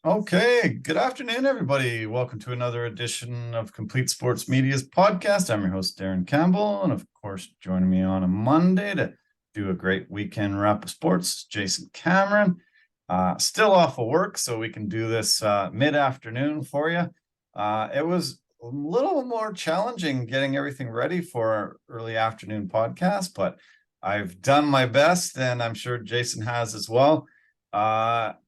Okay, good afternoon, everybody. Welcome to another edition of Complete Sports Media's podcast. I'm your host, Darren Campbell, and of course, joining me on a Monday to do a great weekend wrap of sports, Jason Cameron. Still off of work, so we can do this mid-afternoon for you. It was a little more challenging getting everything ready for our early afternoon podcast, but I've done my best, and I'm sure Jason has as well.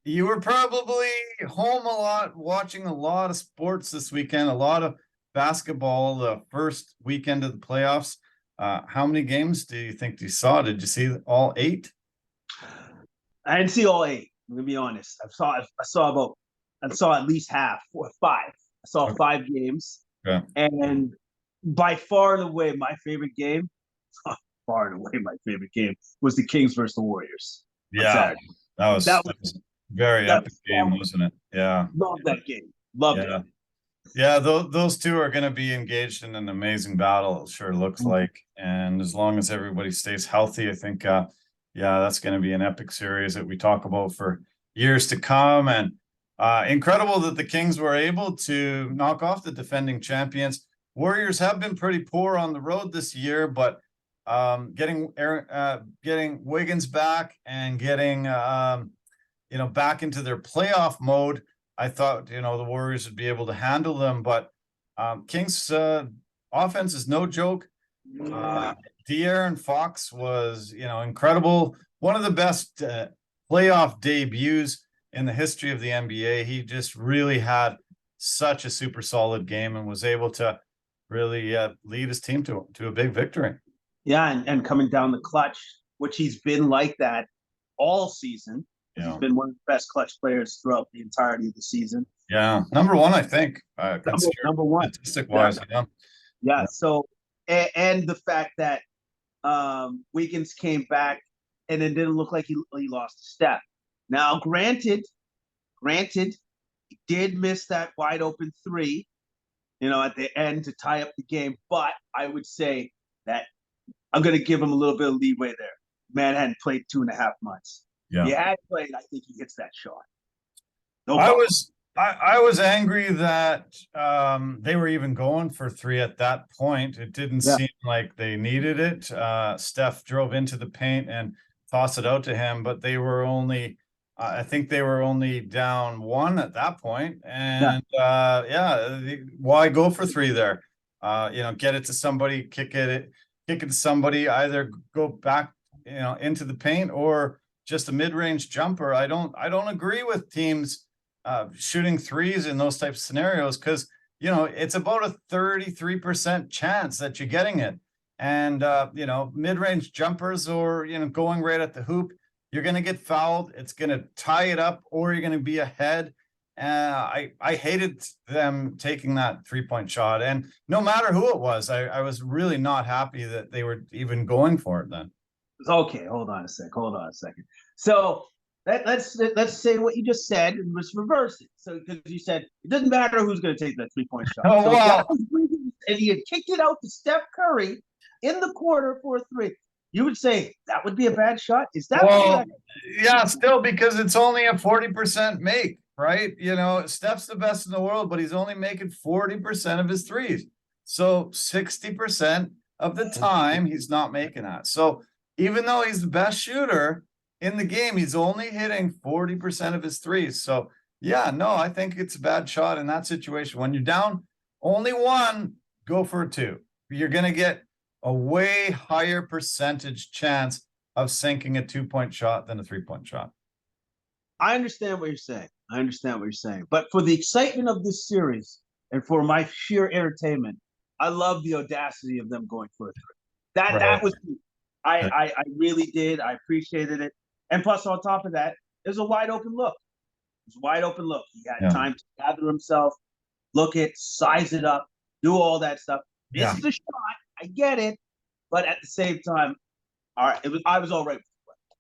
You were probably home a lot, watching a lot of sports this weekend, a lot of basketball, the first weekend of the playoffs. How many games do you think you saw? Did you see all eight? I didn't see all eight. I'm gonna be honest. I saw at least half or five. I saw Okay. 5 games, Yeah. and by far and away, my favorite game, far and away, my favorite game was the Kings versus the Warriors on Yeah, Saturday. that was That was a very that epic was game, fun. wasn't it? Yeah. Loved that game. Loved Yeah. it. Yeah, those two are going to be engaged in an amazing battle, it sure looks like. And as long as everybody stays healthy, I think, yeah, that's going to be an epic series that we talk about for years to come. And incredible that the Kings were able to knock off the defending champions. Warriors have been pretty poor on the road this year, but getting Wiggins back and getting back into their playoff mode, I thought, the Warriors would be able to handle them, but Kings offense is no joke. De'Aaron Fox was, incredible. One of the best playoff debuts in the history of the NBA. He just really had such a super solid game and was able to really lead his team to a big victory. Yeah, and coming down the clutch, which he's been like that all season. Yeah. He's been one of the best clutch players throughout the entirety of the season. Yeah, number one, I think. Number one, statistic wise, yeah. So, and the fact that Wiggins came back and it didn't look like he lost a step. Now, granted, he did miss that wide open three, at the end to tie up the game. But I would say that I'm going to give him a little bit of leeway there. Man hadn't played 2.5 months. Yeah. He had played. I think he hits that shot. No problem. I was angry that they were even going for three at that point. It didn't seem like they needed it. Steph drove into the paint and tossed it out to him, but they were only, I think they were only down one at that point. And why go for three there? Get it to somebody, kick it to somebody, either go back, into the paint or just a mid-range jumper. I don't agree with teams shooting threes in those types of scenarios, because it's about a 33% chance that you're getting it. And mid-range jumpers or going right at the hoop, you're going to get fouled. It's going to tie it up, or you're going to be ahead. I hated them taking that 3-point shot, and no matter who it was, I was really not happy that they were even going for it then. Okay, hold on a second. So let's say what you just said and let's reverse it. So because you said it doesn't matter who's going to take that 3-point shot. Oh, so wow. And he had kicked it out to Steph Curry in the corner for a three. You would say that would be a bad shot? Is that correct? Yeah, still, because it's only a 40% make, right? Steph's the best in the world, but he's only making 40% of his threes. So 60% of the time he's not making that. So even though he's the best shooter in the game, he's only hitting 40% of his threes. So yeah, no, I think it's a bad shot in that situation. When you're down only one, go for a two. You're going to get a way higher percentage chance of sinking a 2-point shot than a 3-point shot. I understand what you're saying. But for the excitement of this series and for my sheer entertainment, I love the audacity of them going for a three. That was I really did. I appreciated it. And plus, on top of that, there's a wide open look. He had time to gather himself, look it, size it up, do all that stuff. This is a shot. I get it. But at the same time, I was all right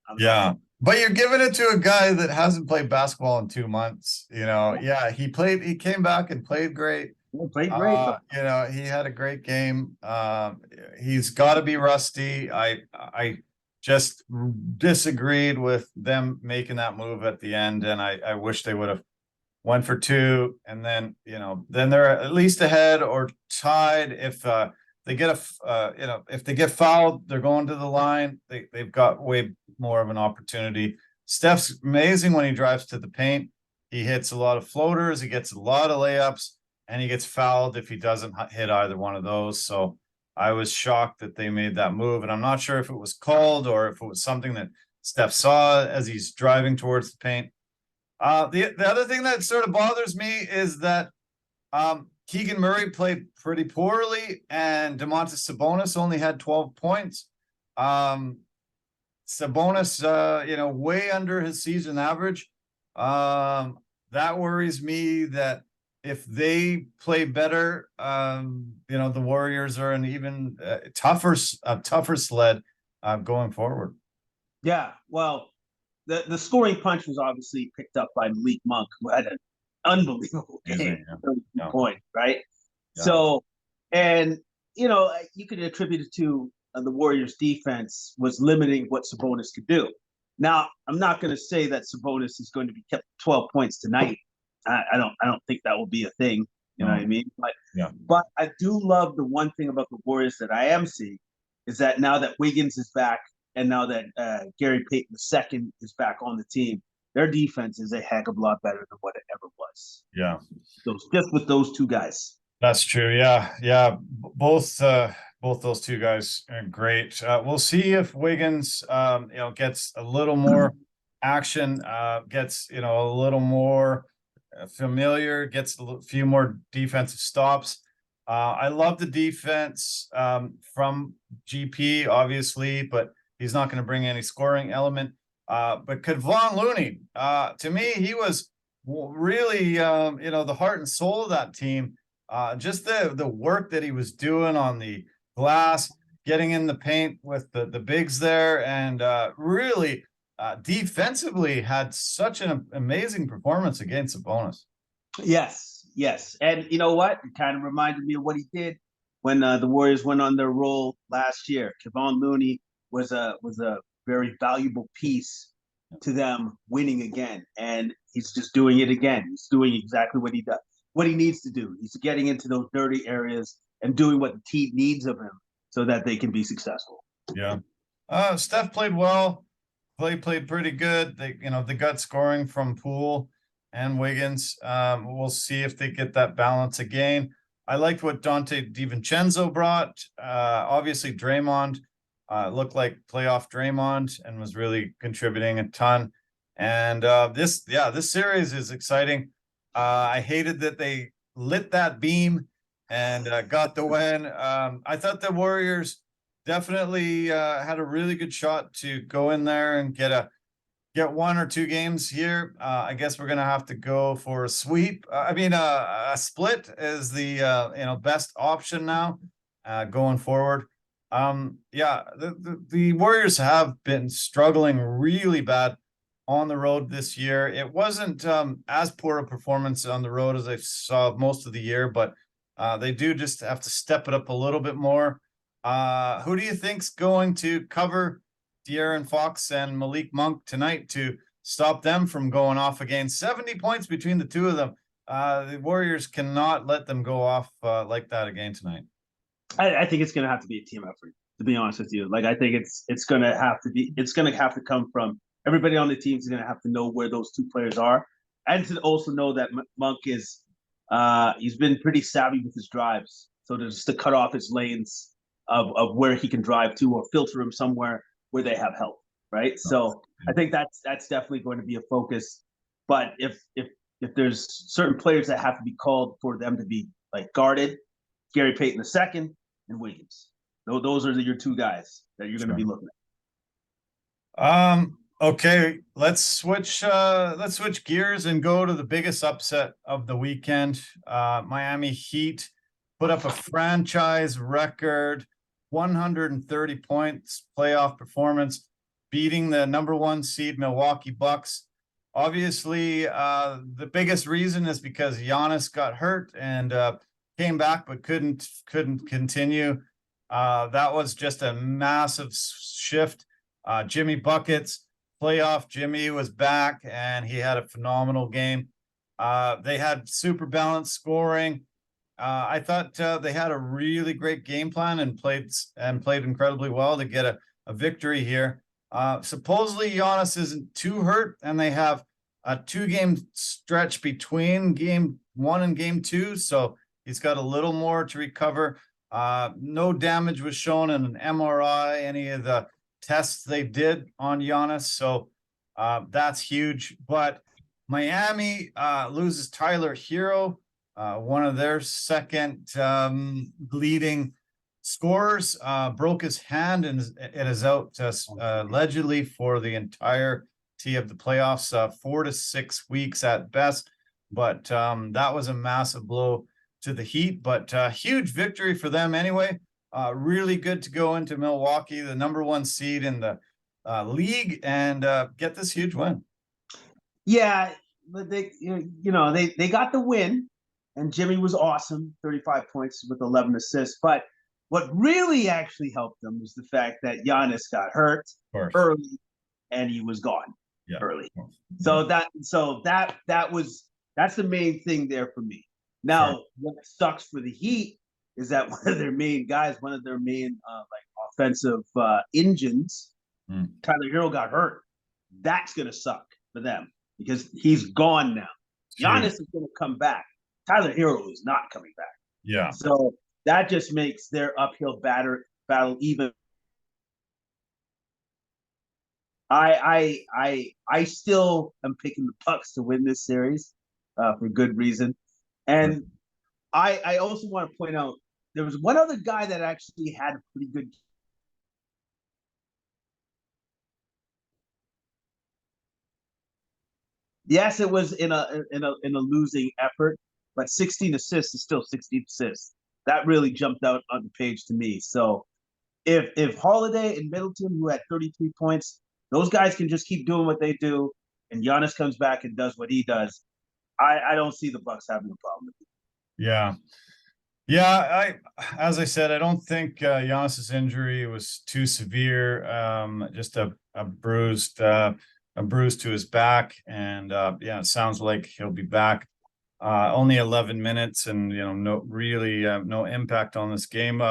with it. But you're giving it to a guy that hasn't played basketball in 2 months. He came back and played great. Played great. He had a great game. He's got to be rusty. I just disagreed with them making that move at the end, and I wish they would have went for two, and then then they're at least ahead or tied. If they get if they get fouled, they're going to the line. They've got way more of an opportunity. Steph's amazing when he drives to the paint. He hits a lot of floaters, he gets a lot of layups, and he gets fouled if he doesn't hit either one of those. So I was shocked that they made that move, and I'm not sure if it was called or if it was something that Steph saw as he's driving towards the paint. The other thing that sort of bothers me is that Keegan Murray played pretty poorly, and Domantas Sabonis only had 12 points. Sabonis, way under his season average. That worries me that if they play better, the Warriors are an even tougher sled going forward. Yeah, well, the scoring punch was obviously picked up by Malik Monk, who had an unbelievable game, 32 points, right? Yeah. So, and you could attribute it to the Warriors' defense was limiting what Sabonis could do. Now, I'm not going to say that Sabonis is going to be kept 12 points tonight. I don't think that will be a thing. You know what I mean? But I do love the one thing about the Warriors that I am seeing is that now that Wiggins is back and now that Gary Payton II is back on the team, their defense is a heck of a lot better than what it ever was. Yeah. So just with those two guys. That's true. Yeah. Both those two guys are great. We'll see if Wiggins, gets a little more action, gets, a little more familiar, gets a few more defensive stops. I love the defense from GP, obviously, but he's not going to bring any scoring element. But Kevon Looney, to me, he was really, the heart and soul of that team. Just the work that he was doing on the glass, getting in the paint with the bigs there, and really defensively had such an amazing performance against Sabonis. Yes. And you know what? It kind of reminded me of what he did when the Warriors went on their roll last year. Kevon Looney was a very valuable piece to them winning again. And he's just doing it again. He's doing exactly what he does, what he needs to do. He's getting into those dirty areas and doing what the team needs of him so that they can be successful. Yeah. Steph played well. Clay played pretty good. They got scoring from Poole and Wiggins. We'll see if they get that balance again. I liked what Dante DiVincenzo brought. Obviously, Draymond looked like playoff Draymond and was really contributing a ton. And this series is exciting. I hated that they lit that beam and got the win. I thought the Warriors definitely had a really good shot to go in there and get one or two games here. I guess we're gonna have to go for a sweep. A split is the best option now going forward. The Warriors have been struggling really bad on the road this year. It wasn't as poor a performance on the road as I saw most of the year, but they do just have to step it up a little bit more. Who do you think's going to cover De'Aaron Fox and Malik Monk tonight to stop them from going off again? 70 points between the two of them. The Warriors cannot let them go off like that again tonight. I think it's going to have to be a team effort, to be honest with you. Like, I think it's going to have to come from everybody on the team. Is going to have to know where those two players are, and to also know that Monk is he's been pretty savvy with his drives, so just to cut off his lanes of where he can drive to or filter him somewhere where they have help, right? So I think that's definitely going to be a focus. But if there's certain players that have to be called for them to be like guarded, Gary Payton II and Wiggins. Those are your two guys that you're going to be looking at. Okay, let's switch gears and go to the biggest upset of the weekend. Miami Heat put up a franchise record 130 points playoff performance, beating the number one seed Milwaukee Bucks. Obviously, the biggest reason is because Giannis got hurt and came back but couldn't continue. That was just a massive shift. Jimmy Buckets, playoff Jimmy was back and he had a phenomenal game. They had super balanced scoring. I thought they had a really great game plan and played incredibly well to get a victory here. Supposedly Giannis isn't too hurt, and they have a 2-game stretch between game 1 and game 2, so he's got a little more to recover. No damage was shown in an MRI, any of the tests they did on Giannis, so that's huge. But Miami loses Tyler Herro, one of their second leading scorers, broke his hand, and it is out allegedly for the entirety of the playoffs, 4 to 6 weeks at best. But that was a massive blow to the Heat, but huge victory for them anyway. Really good to go into Milwaukee, the #1 seed in the league, and get this huge win. Yeah, but they got the win, and Jimmy was awesome, 35 points with 11 assists. But what really actually helped them was the fact that Giannis got hurt early, and he was gone early. So that's the main thing there for me. Now, what sucks for the Heat is that one of their main guys, one of their main offensive engines, Tyler Herro, got hurt. That's gonna suck for them because he's gone now. Giannis is gonna come back. Tyler Herro is not coming back. Yeah. So that just makes their uphill battle even. I still am picking the Bucks to win this series for good reason. And I also want to point out there was one other guy that actually had a pretty good. Yes, it was in a losing effort, but 16 assists is still 16 assists. That really jumped out on the page to me. So if Holiday and Middleton, who had 33 points, those guys can just keep doing what they do, and Giannis comes back and does what he does, I don't see the Bucks having a problem with it. Yeah, as I said, I don't think Giannis's injury was too severe. Just a bruise to his back, and it sounds like he'll be back. Only 11 minutes, and no impact on this game.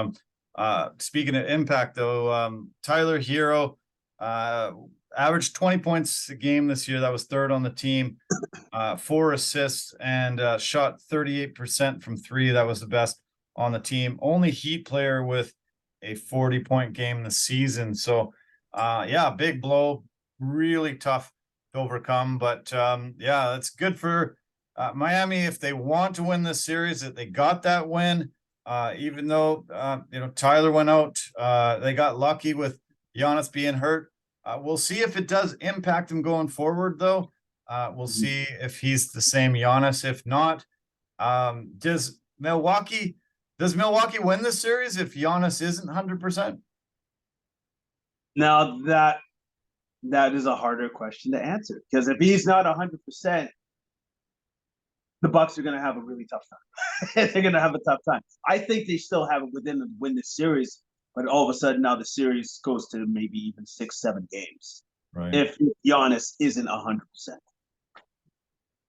Speaking of impact, though, Tyler Herro averaged 20 points a game this year. That was third on the team. 4 assists, and shot 38% from 3. That was the best on the team. Only Heat player with a 40-point game this season. So, big blow, really tough to overcome. But that's good for Miami if they want to win this series. That they got that win, even though Tyler went out. They got lucky with Giannis being hurt. We'll see if it does impact him going forward, though. We'll see if he's the same Giannis. If not, does Milwaukee win this series if Giannis isn't 100%? Now that is a harder question to answer, because if he's not 100%, the Bucks are going to have a really tough time. They're going to have a tough time. I think they still have it within them to win this series, but all of a sudden now the series goes to maybe even 6-7 games. Right. If Giannis isn't 100%.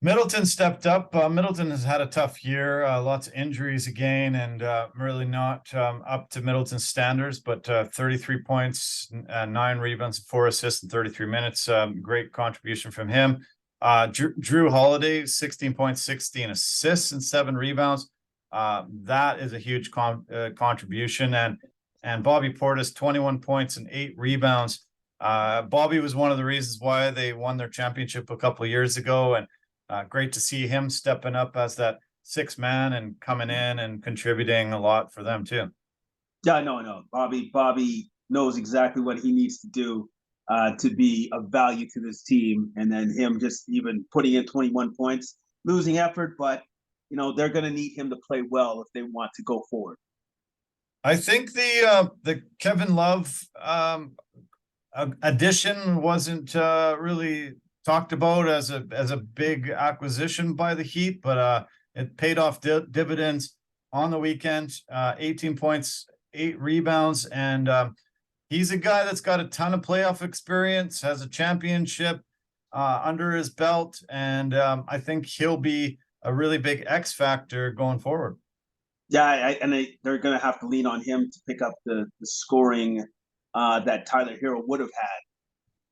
Middleton stepped up. Middleton has had a tough year, lots of injuries again, and really not up to Middleton's standards, but 33 points, 9 rebounds, 4 assists in 33 minutes. Great contribution from him. Drew Holiday, 16 points, 16 assists, and 7 rebounds. That is a huge contribution. And Bobby Portis, 21 points and 8 rebounds. Bobby was one of the reasons why they won their championship a couple of years ago, and great to see him stepping up as that 6th man and coming in and contributing a lot for them too. Yeah, no. Bobby knows exactly what he needs to do to be of value to this team, and then him just even putting in 21 points, losing effort, but they're going to need him to play well if they want to go forward. I think the Kevin Love addition wasn't really talked about as a big acquisition by the Heat, but it paid off dividends on the weekend. 18 points, 8 rebounds, and he's a guy that's got a ton of playoff experience, has a championship. under his belt, and I think he'll be a really big X factor going forward. Yeah, they're going to have to lean on him to pick up the scoring that Tyler Herro would have had,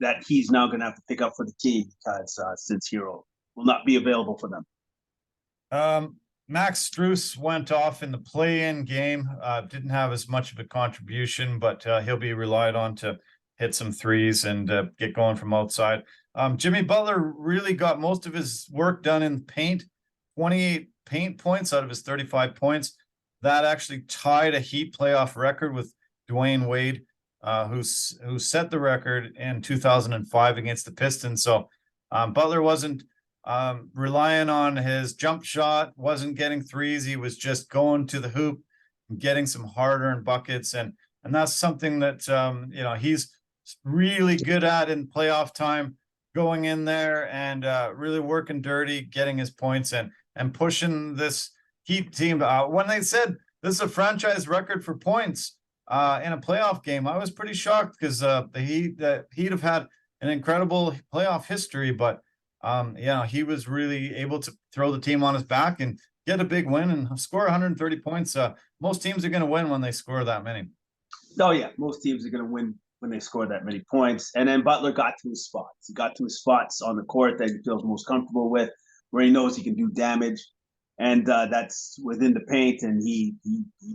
that he's now going to have to pick up for the team, because since Herro will not be available for them. Max Strus went off in the play-in game. Didn't have as much of a contribution, but he'll be relied on to hit some threes and get going from outside. Jimmy Butler really got most of his work done in paint. 28 paint points out of his 35 points. That actually tied a Heat playoff record with Dwayne Wade, who set the record in 2005 against the Pistons. So Butler wasn't relying on his jump shot, wasn't getting threes. He was just going to the hoop and getting some hard-earned buckets. And that's something that, he's really good at in playoff time, going in there and really working dirty, getting his points and pushing this Heat team. When they said this is a franchise record for points in a playoff game, I was pretty shocked, because the Heat have had an incredible playoff history, but he was really able to throw the team on his back and get a big win and score 130 points. Most teams are going to win when they score that many. Oh yeah, most teams are going to win when they score that many points. And then Butler got to his spots. He got to his spots on the court that he feels most comfortable with, where he knows he can do damage. And that's within the paint, and he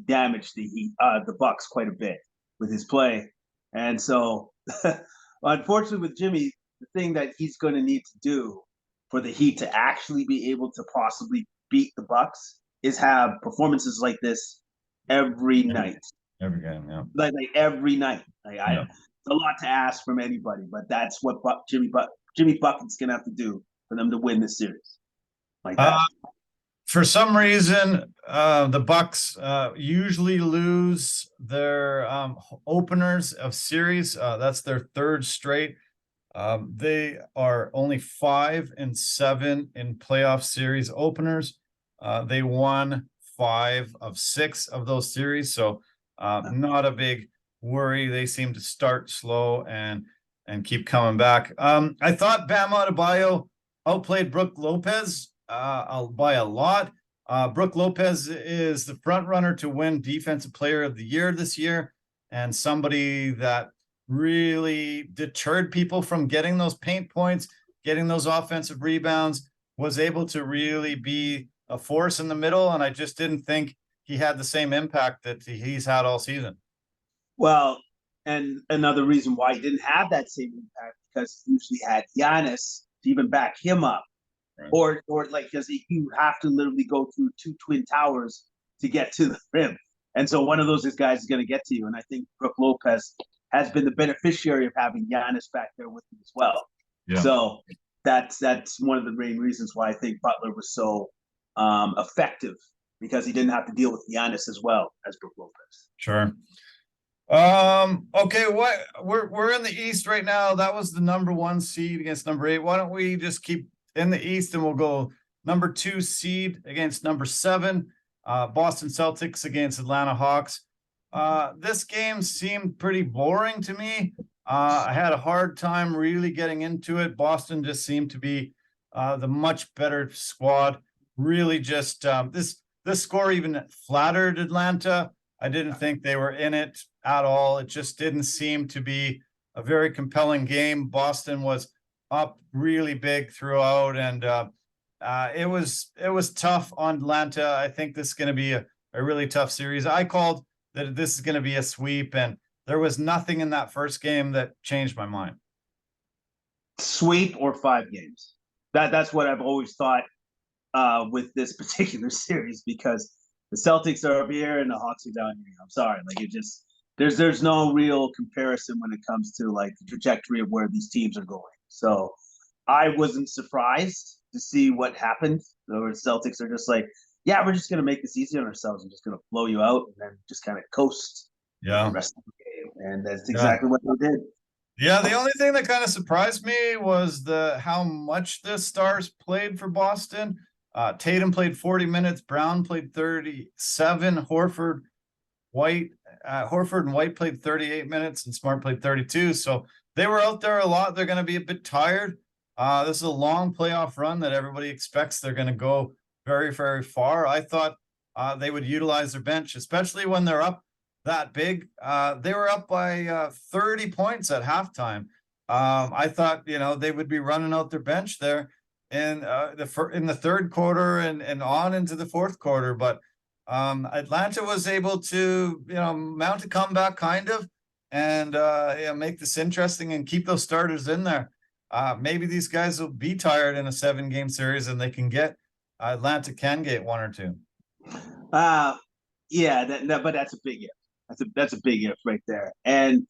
damaged the Bucks quite a bit with his play. And so, unfortunately, with Jimmy, the thing that he's going to need to do for the Heat to actually be able to possibly beat the Bucks is have performances like this every night. Every game, yeah. Like every night. It's a lot to ask from anybody, but that's what Jimmy Bucket's going to have to do for them to win this series. Like that. For some reason, the Bucks usually lose their openers of series. That's their third straight. They are only 5-7 in playoff series openers. They won 5 of 6 of those series, so not a big worry. They seem to start slow and keep coming back. I thought Bam Adebayo outplayed Brook Lopez by a lot. Brook Lopez is the front runner to win Defensive Player of the Year this year, and somebody that really deterred people from getting those paint points, getting those offensive rebounds, was able to really be a force in the middle, and I just didn't think he had the same impact that he's had all season. Well, and another reason why he didn't have that same impact, because he usually had Giannis to even back him up. Right. Or like, because you have to literally go through 2 twin towers to get to the rim. And so one of those guys is going to get to you. And I think Brook Lopez has been the beneficiary of having Giannis back there with him as well. Yeah. So that's one of the main reasons why I think Butler was so effective, because he didn't have to deal with Giannis as well as Brook Lopez. Sure. Okay, we're in the East right now. That was the number 1 seed against number 8. Why don't we just keep in the East, and we'll go number 2 seed against number 7, Boston Celtics against Atlanta Hawks. This game seemed pretty boring to me. I had a hard time really getting into it. Boston just seemed to be the much better squad. Really just this score even flattered Atlanta. I didn't think they were in it at all. It just didn't seem to be a very compelling game. Boston was up really big throughout, and it was tough on Atlanta. I think this is going to be a really tough series. I called that this is going to be a sweep, and there was nothing in that first game that changed my mind. Sweep or 5 games. That's what I've always thought with this particular series, because the Celtics are up here and the Hawks are down here. I'm sorry, like it just there's no real comparison when it comes to like the trajectory of where these teams are going. So I wasn't surprised to see what happened. The Celtics are just like, yeah, we're just going to make this easy on ourselves and just going to blow you out and then just kind of coast the rest of the game. And that's exactly what they did. Yeah, the only thing that kind of surprised me was how much the stars played for Boston. Tatum played 40 minutes, Brown played 37, Horford and White played 38 minutes, and Smart played 32. So they were out there a lot. They're going to be a bit tired. This is a long playoff run that everybody expects they're going to go very, very far. I thought they would utilize their bench, especially when they're up that big. They were up by 30 points at halftime. I thought, they would be running out their bench there in the third quarter and on into the fourth quarter. But Atlanta was able to, mount a comeback kind of, and make this interesting and keep those starters in there. Maybe these guys will be tired in a 7-game series, and they can get Atlanta can get 1 or 2. Yeah, but that's a big if. That's a big if right there. And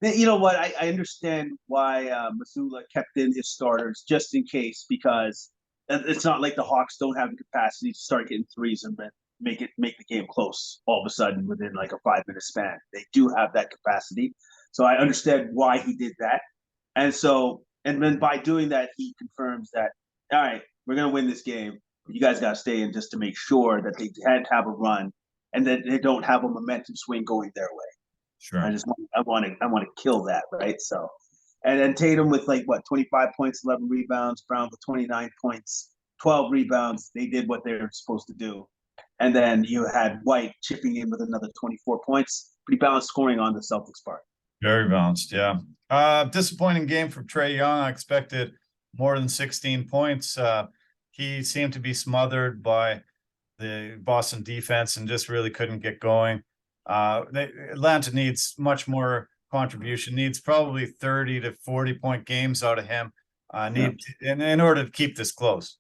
you know what? I understand why Missoula kept in his starters just in case, because it's not like the Hawks don't have the capacity to start getting threes and make the game close all of a sudden within like a 5-minute span. They do have that capacity, so I understand why he did that. And then by doing that, he confirms that, all right, we're gonna win this game. You guys got to stay in just to make sure that they can't have a run and that they don't have a momentum swing going their way. Sure. I want to kill that, right? So, and then Tatum with 25 points, 11 rebounds, Brown with 29 points, 12 rebounds. They did what they were supposed to do. And then you had White chipping in with another 24 points. Pretty balanced scoring on the Celtics part. Very balanced, yeah. Disappointing game from Trae Young. I expected more than 16 points. He seemed to be smothered by the Boston defense and just really couldn't get going. Atlanta needs much more contribution, needs probably 30 to 40 point games out of him in order to keep this close.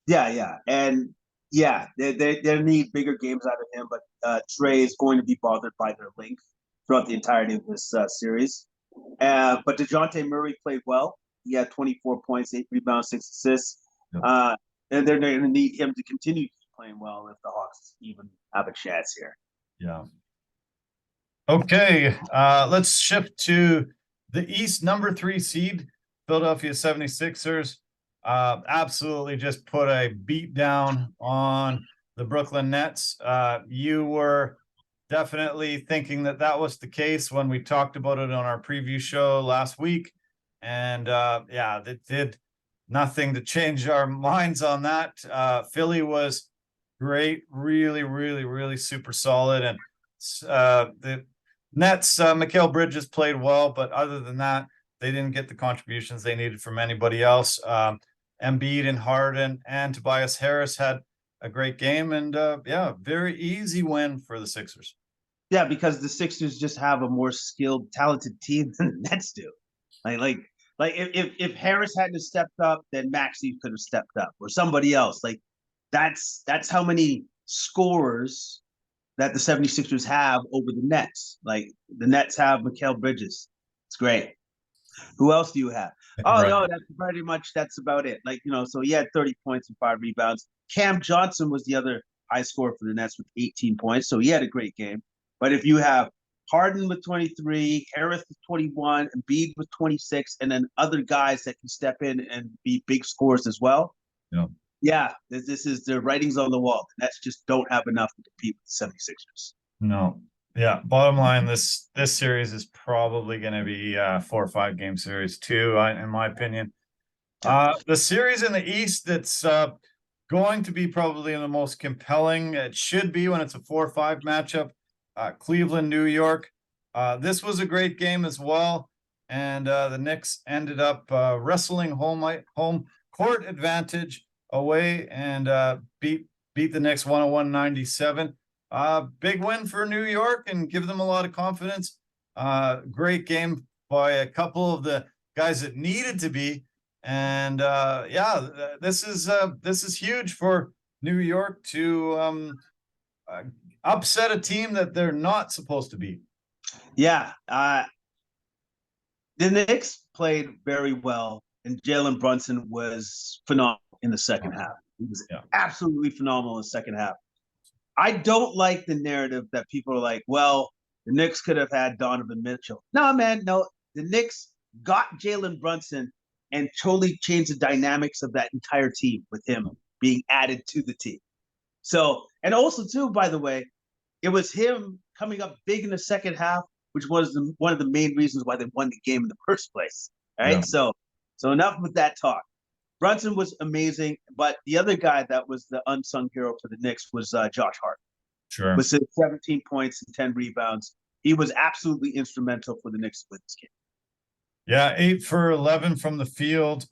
Yeah. And yeah, they need bigger games out of him, but Trae is going to be bothered by their length throughout the entirety of this series. But DeJounte Murray played well. He had 24 points, 8 rebounds, 6 assists. Yep. And they're going to need him to continue playing well if the Hawks even have a chance here. Yeah. Okay, let's shift to the East. Number 3 seed, Philadelphia 76ers. Absolutely just put a beat down on the Brooklyn Nets. You were definitely thinking that was the case when we talked about it on our preview show last week. And that did nothing to change our minds on that. Philly was great, really, really, really super solid. And the Nets, Mikal Bridges played well, but other than that, they didn't get the contributions they needed from anybody else. Embiid and Harden and Tobias Harris had a great game, and very easy win for the Sixers. Yeah, because the Sixers just have a more skilled, talented team than the Nets do. Like if Harris hadn't stepped up, then Maxey could have stepped up, or somebody else. Like that's how many scorers that the 76ers have over the Nets. Like the Nets have Mikal Bridges. It's great. Who else do you have? Oh, right. No, that's about it. So he had 30 points and 5 rebounds. Cam Johnson was the other high scorer for the Nets with 18 points. So he had a great game. But if you have Harden with 23, Harris with 21, Embiid with 26, and then other guys that can step in and be big scorers as well. Yeah, this is the writings on the wall. The Nets just don't have enough to compete with the 76ers. No. Yeah, bottom line, this series is probably going to be a 4 or 5 game series too, in my opinion. The series in the East that's going to be probably the most compelling. It should be when it's a 4 or 5 matchup. Cleveland, New York. This was a great game as well, and the Knicks ended up wrestling home court advantage away and beat the Knicks 101-97. Big win for New York and give them a lot of confidence. Great game by a couple of the guys that needed to be. And this is huge for New York to upset a team that they're not supposed to beat. Yeah. The Knicks played very well, and Jalen Brunson was phenomenal in the second half. He was absolutely phenomenal in the second half. I don't like the narrative that people are like, well, the Knicks could have had Donovan Mitchell. No, man, no. The Knicks got Jalen Brunson and totally changed the dynamics of that entire team with him being added to the team. So, and also, too, by the way, it was him coming up big in the second half, which was one of the main reasons why they won the game in the first place. All right. Yeah. So enough with that talk. Brunson was amazing, but the other guy that was the unsung hero for the Knicks was Josh Hart. Sure. With 17 points and 10 rebounds. He was absolutely instrumental for the Knicks to win this game. Yeah, 8 for 11 from the field,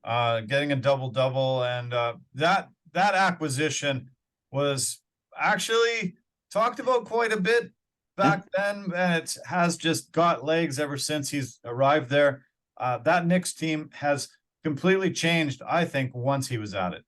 getting a double-double. And that acquisition was actually talked about quite a bit back then, and it has just got legs ever since he's arrived there. That Knicks team has completely changed, I think, once he was at it.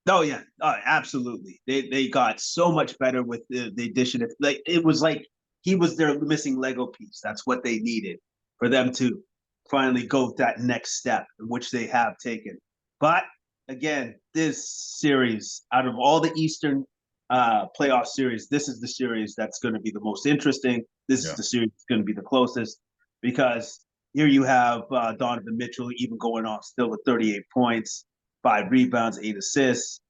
Oh yeah, absolutely. They got so much better with the addition. It was like he was their missing Lego piece. That's what they needed for them to finally go that next step, which they have taken. But again, this series, out of all the Eastern playoff series, this is the series that's going to be the most interesting. This is the series that's going to be the closest, because here you have Donovan Mitchell even going off still with 38 points. 5 rebounds, 8 assists.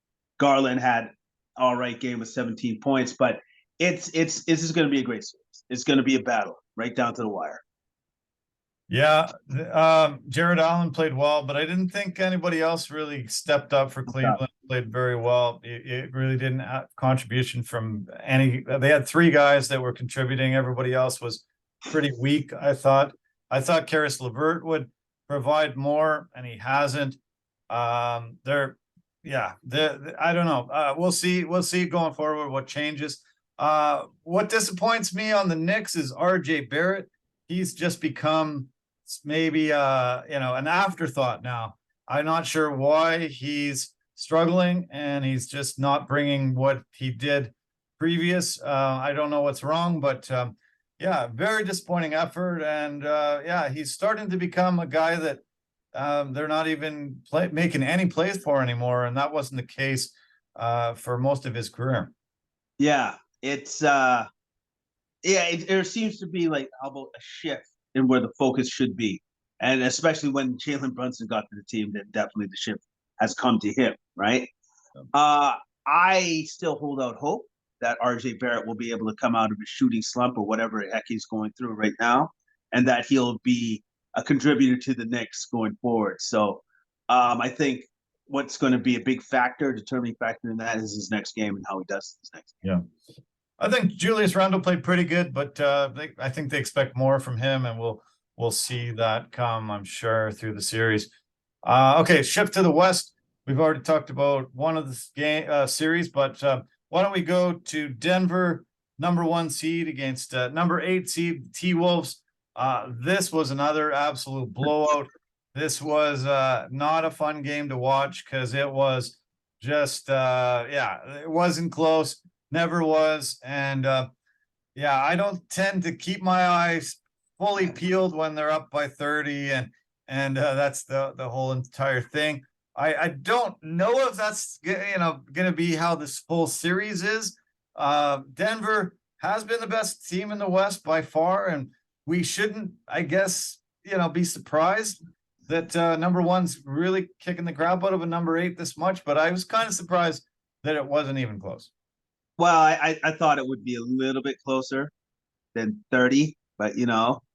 Garland had all right game with 17 points, but this is going to be a great series. It's going to be a battle right down to the wire. Yeah, Jared Allen played well, but I didn't think anybody else really stepped up for Cleveland. Played very well. It really didn't have contribution from any. They had 3 guys that were contributing. Everybody else was pretty weak, I thought. I thought Karis LeVert would provide more, and he hasn't. I don't know. We'll see going forward what changes. What disappoints me on the Knicks is RJ Barrett. He's just become maybe an afterthought now. I'm not sure why he's struggling, and he's just not bringing what he did previous. I don't know what's wrong, but very disappointing effort. And he's starting to become a guy that they're not even making any plays for anymore, and that wasn't the case for most of his career. Yeah, it's there seems to be like a shift in where the focus should be, and especially when Jalen Brunson got to the team, then definitely the shift has come to him, right? I still hold out hope that RJ Barrett will be able to come out of his shooting slump or whatever the heck he's going through right now, and that he'll be a contributor to the Knicks going forward. So I think what's going to be a big determining factor in that is his next game and how he does his next game. Yeah. I think Julius Randle played pretty good, but I think they expect more from him, and we'll see that come, I'm sure, through the series. Okay, shift to the West. We've already talked about one of the series, but why don't we go to Denver, number 1 seed against number 8 seed T-Wolves. This was another absolute blowout. This was not a fun game to watch, because it was just it wasn't close, never was. And I don't tend to keep my eyes fully peeled when they're up by 30, and that's the whole entire thing. I don't know if that's going to be how this whole series is. Denver has been the best team in the West by far, and we shouldn't, I guess, be surprised that number 1's really kicking the crap out of a number 8 this much. But I was kind of surprised that it wasn't even close. Well, I thought it would be a little bit closer than 30, but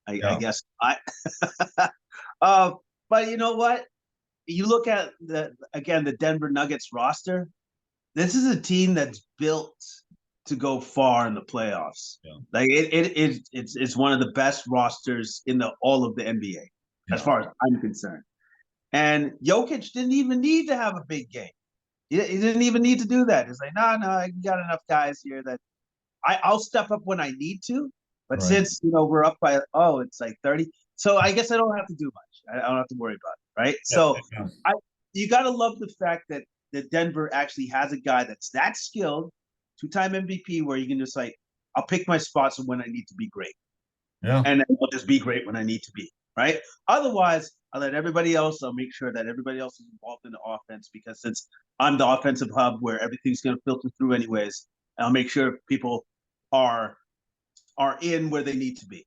I guess I. But you know what? You look at the Denver Nuggets roster. This is a team that's built to go far in the playoffs. Yeah. Like it's one of the best rosters in all of the NBA, as far as I'm concerned. And Jokic didn't even need to have a big game. He didn't even need to do that. It's like, no, I got enough guys here that I'll step up when I need to. But since we're up by it's like 30, so I guess I don't have to do much. I don't have to worry about it, right? So you got to love the fact that Denver actually has a guy that's that skilled, 2-time MVP, where you can just I'll pick my spots when I need to be great. Yeah. And I'll just be great when I need to be, right? Otherwise, I'll make sure that everybody else is involved in the offense, because since I'm the offensive hub where everything's going to filter through anyways, I'll make sure people are in where they need to be,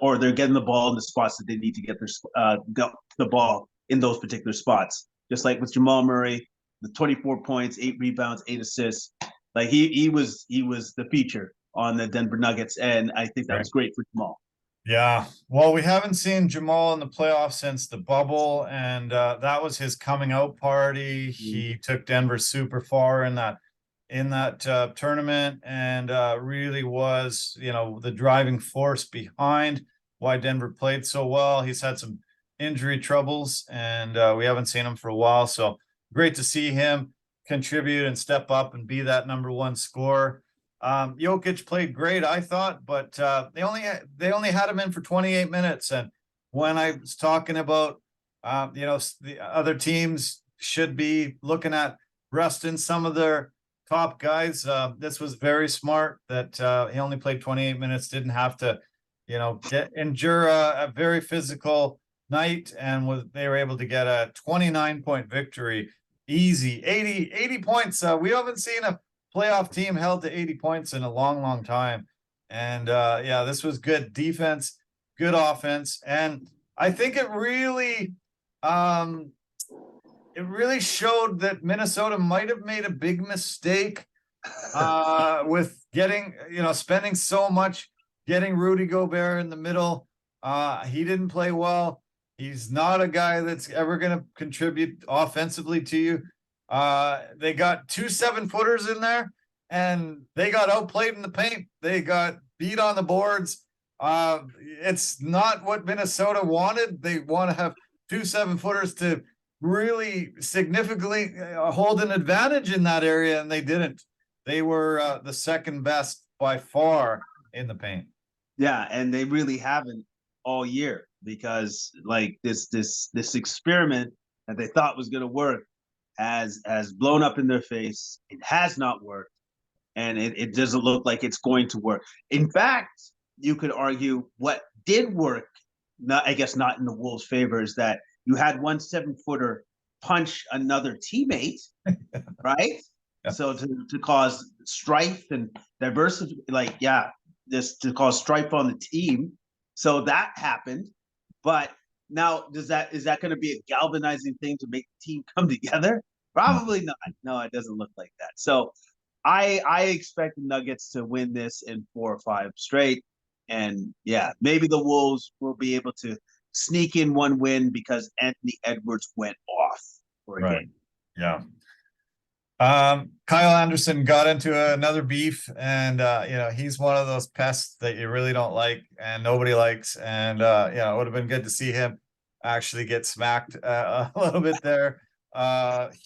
or they're getting the ball in the spots that they need to get the ball in those particular spots. Just like with Jamal Murray, the 24 points, 8 rebounds, 8 assists. Like he was the feature on the Denver Nuggets, and I think that was great for Jamal. Yeah. Well, we haven't seen Jamal in the playoffs since the bubble, and that was his coming out party. He took Denver super far in that tournament, and really was, the driving force behind why Denver played so well. He's had some injury troubles, and we haven't seen him for a while. So great to see him contribute and step up and be that number one scorer. Jokic played great, I thought, but they only had him in for 28 minutes. And when I was talking about, the other teams should be looking at resting some of their top guys, this was very smart that he only played 28 minutes, didn't have to, endure a very physical night, and they were able to get a 29-point victory, easy 80 points. We haven't seen a playoff team held to 80 points in a long, long time. And yeah, this was good defense, good offense. And I think it really showed that Minnesota might have made a big mistake with spending so much, getting Rudy Gobert in the middle. He didn't play well. He's not a guy that's ever going to contribute offensively to you. They got 2 7-footers in there, and they got outplayed in the paint. They got beat on the boards. It's not what Minnesota wanted. They want to have 2 7-footers to really significantly hold an advantage in that area, and they didn't. They were the second best by far in the paint. Yeah, and they really haven't all year, because like this experiment that they thought was going to work has blown up in their face. It has not worked, and it doesn't look like it's going to work. In fact, you could argue what did work, I guess not in the Wolves' favor, is that you had 1 7-footer punch another teammate, right? Yeah. So to cause strife and diversity, this to cause strife on the team. So that happened. But now, is that going to be a galvanizing thing to make the team come together? Probably not. No, it doesn't look like that. So I expect the Nuggets to win this in 4 or 5 straight. And yeah, maybe the Wolves will be able to sneak in one win because Anthony Edwards went off for a game. Yeah. Kyle Anderson got into another beef, and he's one of those pests that you really don't like and nobody likes. And it would have been good to see him actually get smacked a little bit there.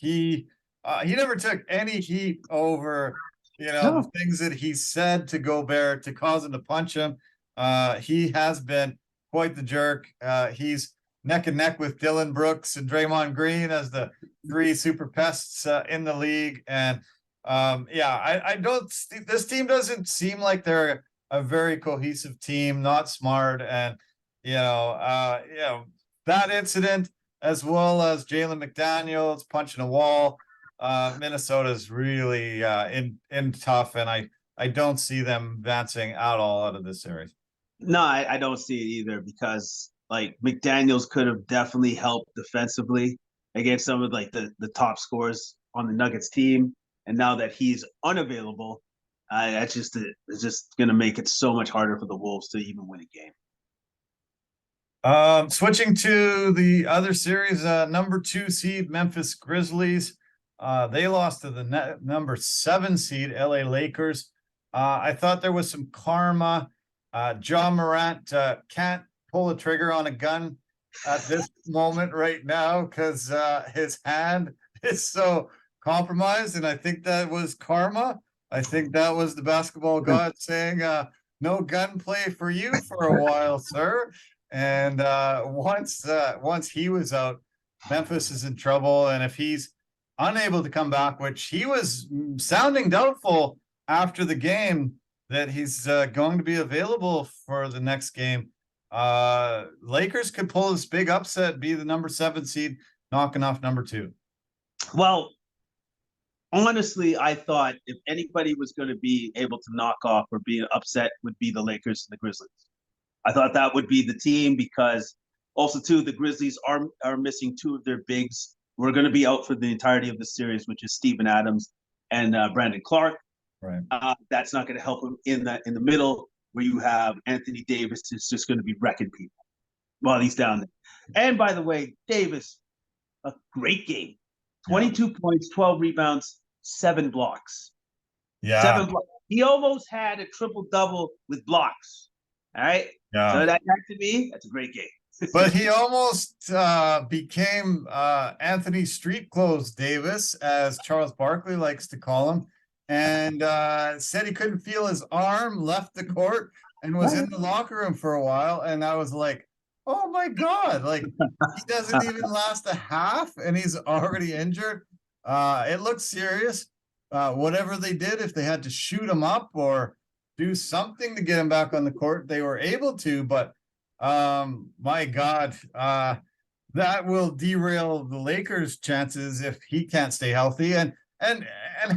He never took any heat over the things that he said to Gobert to cause him to punch him. He has been quite the jerk. He's neck and neck with Dylan Brooks and Draymond Green as the 3 super pests in the league. And I don't. This team doesn't seem like they're a very cohesive team. Not smart, and that incident, as well as Jalen McDaniels punching a wall. Minnesota's really in tough, and I don't see them advancing at all out of this series. No, I don't see it either, because like McDaniels could have definitely helped defensively against some of the top scorers on the Nuggets team. And now that he's unavailable, it's just going to make it so much harder for the Wolves to even win a game. Switching to the other series, number 2 seed Memphis Grizzlies. They lost to the number 7 seed LA Lakers. I thought there was some karma. John Morant can't pull a trigger on a gun at this moment right now because his hand is so compromised, and I think that was karma. I think that was the basketball god saying, no gunplay for you for a while, sir. And once he was out, Memphis is in trouble. And if he's unable to come back, which he was sounding doubtful after the game that he's going to be available for the next game, Lakers could pull this big upset, be the number 7 seed, knocking off number 2. Well, honestly, I thought if anybody was going to be able to knock off or be upset, would be the Lakers and the Grizzlies. I thought that would be the team, because also too, the Grizzlies are missing 2 of their bigs. We're going to be out for the entirety of the series, which is Steven Adams and Brandon Clark. Right. That's not going to help them in the middle where you have Anthony Davis is just going to be wrecking people while he's down there. And by the way, Davis, a great game. 22 points, 12 rebounds, 7 blocks. Yeah. 7 blocks. He almost had a triple-double with blocks. All right? Yeah. So that to me, that's a great game. But he almost became Anthony Street Clothes Davis, as Charles Barkley likes to call him, and said he couldn't feel his arm, left the court, and was in the locker room for a while. And I was like, oh my God, like he doesn't even last a half and he's already injured. It looked serious. Whatever they did, if they had to shoot him up or do something to get him back on the court, they were able to, but my God, that will derail the Lakers' chances if he can't stay healthy. And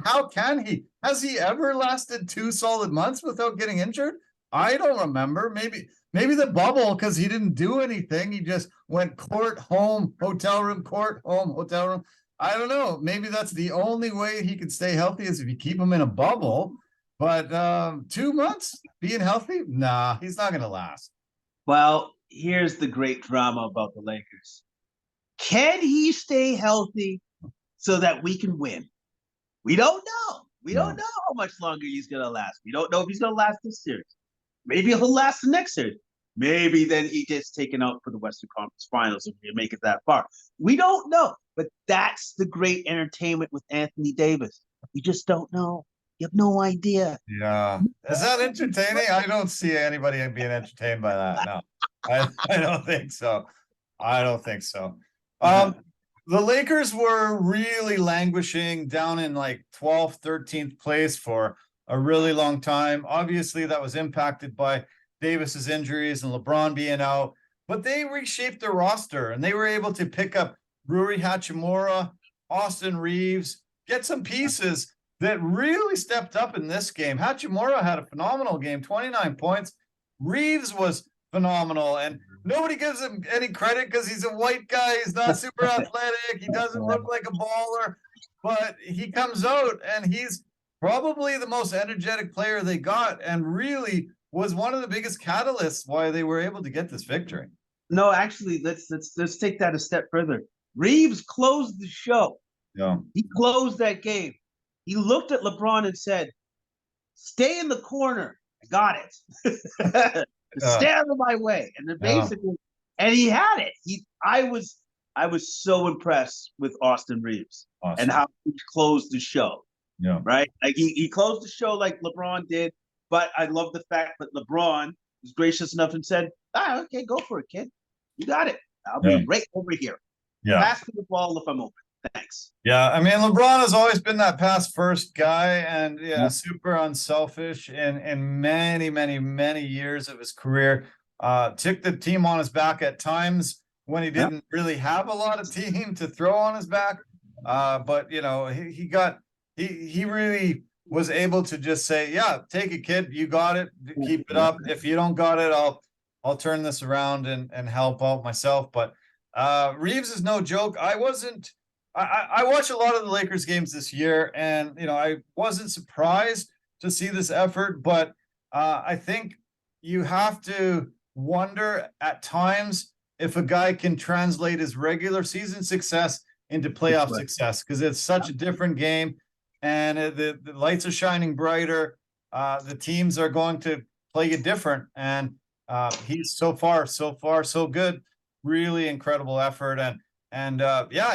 how can he? Has he ever lasted 2 solid months without getting injured? I don't remember. Maybe the bubble, because he didn't do anything. He just went court, home, hotel room, court, home, hotel room. I don't know. Maybe that's the only way he can stay healthy is if you keep him in a bubble. But 2 months being healthy? Nah, he's not going to last. Well, here's the great drama about the Lakers. Can he stay healthy so that we can win? We don't know. We don't know how much longer he's going to last. We don't know if he's going to last this series. Maybe he'll last the next series. Maybe then he gets taken out for the Western Conference Finals if we make it that far. We don't know. But that's the great entertainment with Anthony Davis. We just don't know. You have no idea. Yeah. Is that entertaining? I don't see anybody being entertained by that. No, I don't think so. I don't think so. The Lakers were really languishing down in like 12th, 13th place for a really long time. Obviously, that was impacted by Davis's injuries and LeBron being out, but they reshaped their roster and they were able to pick up Rui Hachimura, Austin Reeves, get some pieces that really stepped up in this game. Hachimura had a phenomenal game, 29 points. Reeves was phenomenal, and nobody gives him any credit because he's a white guy. He's not super athletic. He doesn't look like a baller, but he comes out and he's probably the most energetic player they got and really was one of the biggest catalysts why they were able to get this victory. No, actually, let's take that a step further. Reeves closed the show. Yeah. He closed that game. He looked at LeBron and said, stay in the corner. I got it. Stay out of my way. And then basically, and he had it. I was so impressed with Austin Reeves and how he closed the show. Yeah. Right? Like he closed the show like LeBron did, but I love the fact that LeBron was gracious enough and said, okay, go for it, kid. You got it. I'll be right over here. Yeah. Pass me the ball if I'm open. Thanks. Yeah, I mean, LeBron has always been that pass first guy and super unselfish in many, many, many years of his career. Took the team on his back at times when he didn't really have a lot of team to throw on his back. But you know, he really was able to just say, yeah, take it, kid. You got it. Keep it up. If you don't got it, I'll turn this around and help out myself. But Reeves is no joke. I watch a lot of the Lakers games this year, and you know, I wasn't surprised to see this effort, but I think you have to wonder at times if a guy can translate his regular season success into playoff success, because it's such a different game, and the lights are shining brighter. The teams are going to play you different, and he's so far so good. Really incredible effort, and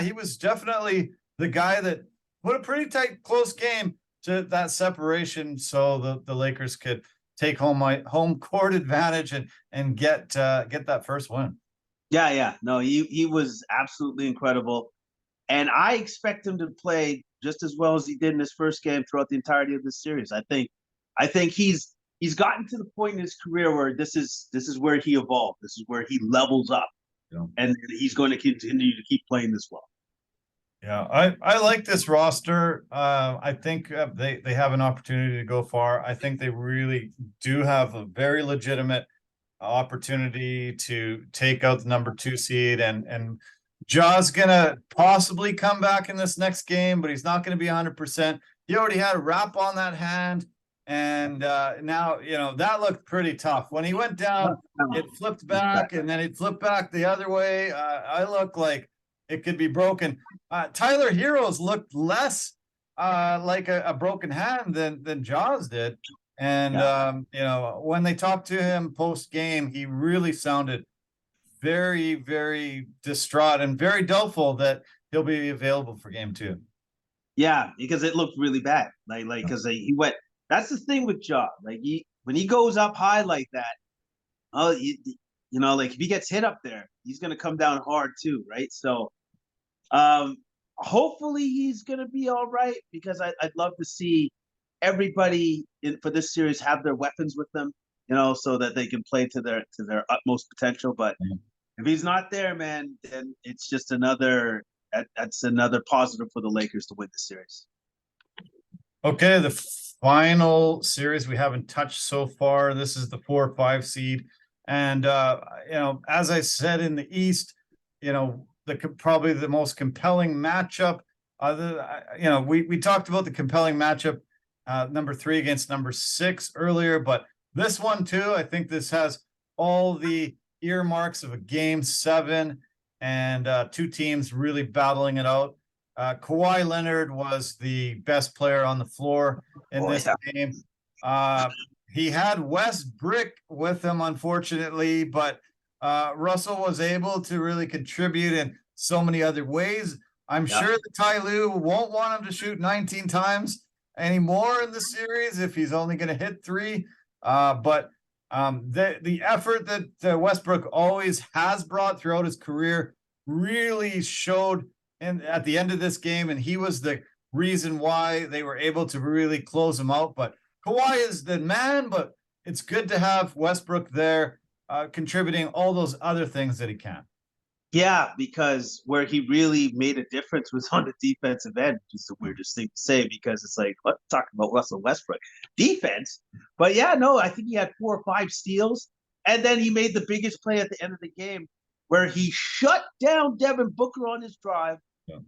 he was definitely the guy that put a pretty tight, close game to that separation, so the Lakers could take home court advantage and get that first win. Yeah. No, he was absolutely incredible, and I expect him to play just as well as he did in his first game throughout the entirety of this series. I think he's gotten to the point in his career where this is where he evolved. This is where he levels up. Yeah. And he's going to continue to keep playing this well. Yeah, I like this roster. I think they have an opportunity to go far. I think they really do have a very legitimate opportunity to take out the number 2 seed, and Ja's gonna possibly come back in this next game, but he's not going to be 100%. He already had a wrap on that hand. And now, that looked pretty tough. When he went down, it flipped back, and then it flipped back the other way. I look like it could be broken. Tyler Herro's looked less like a broken hand than Jaws did. And, when they talked to him post game, he really sounded very, very distraught and very doubtful that he'll be available for game 2. Yeah, because it looked really bad. Because he went. That's the thing with Ja. When he goes up high like that, if he gets hit up there, he's gonna come down hard too, right? So, hopefully he's gonna be all right, because I'd love to see everybody for this series have their weapons with them, so that they can play to their utmost potential. But if he's not there, man, then it's just that's another positive for the Lakers to win the series. Okay, the final series we haven't touched so far. This is the 4-5 seed. And, as I said, in the East, probably the most compelling matchup. We talked about the compelling matchup, number 3 against number 6 earlier, but this one too, I think this has all the earmarks of a game 7, and 2 teams really battling it out. Kawhi Leonard was the best player on the floor in this game. He had Westbrook with him, unfortunately, but Russell was able to really contribute in so many other ways. I'm sure that Ty Lue won't want him to shoot 19 times anymore in the series if he's only going to hit 3. But the effort that Westbrook always has brought throughout his career really showed at the end of this game, and he was the reason why they were able to really close him out. But Kawhi is the man, but it's good to have Westbrook there contributing all those other things that he can. Yeah, because where he really made a difference was on the defensive end, which is the weirdest thing to say, because it's like, what, talking about Russell Westbrook defense. But yeah, no, I think he had 4 or 5 steals, and then he made the biggest play at the end of the game where he shut down Devin Booker on his drive,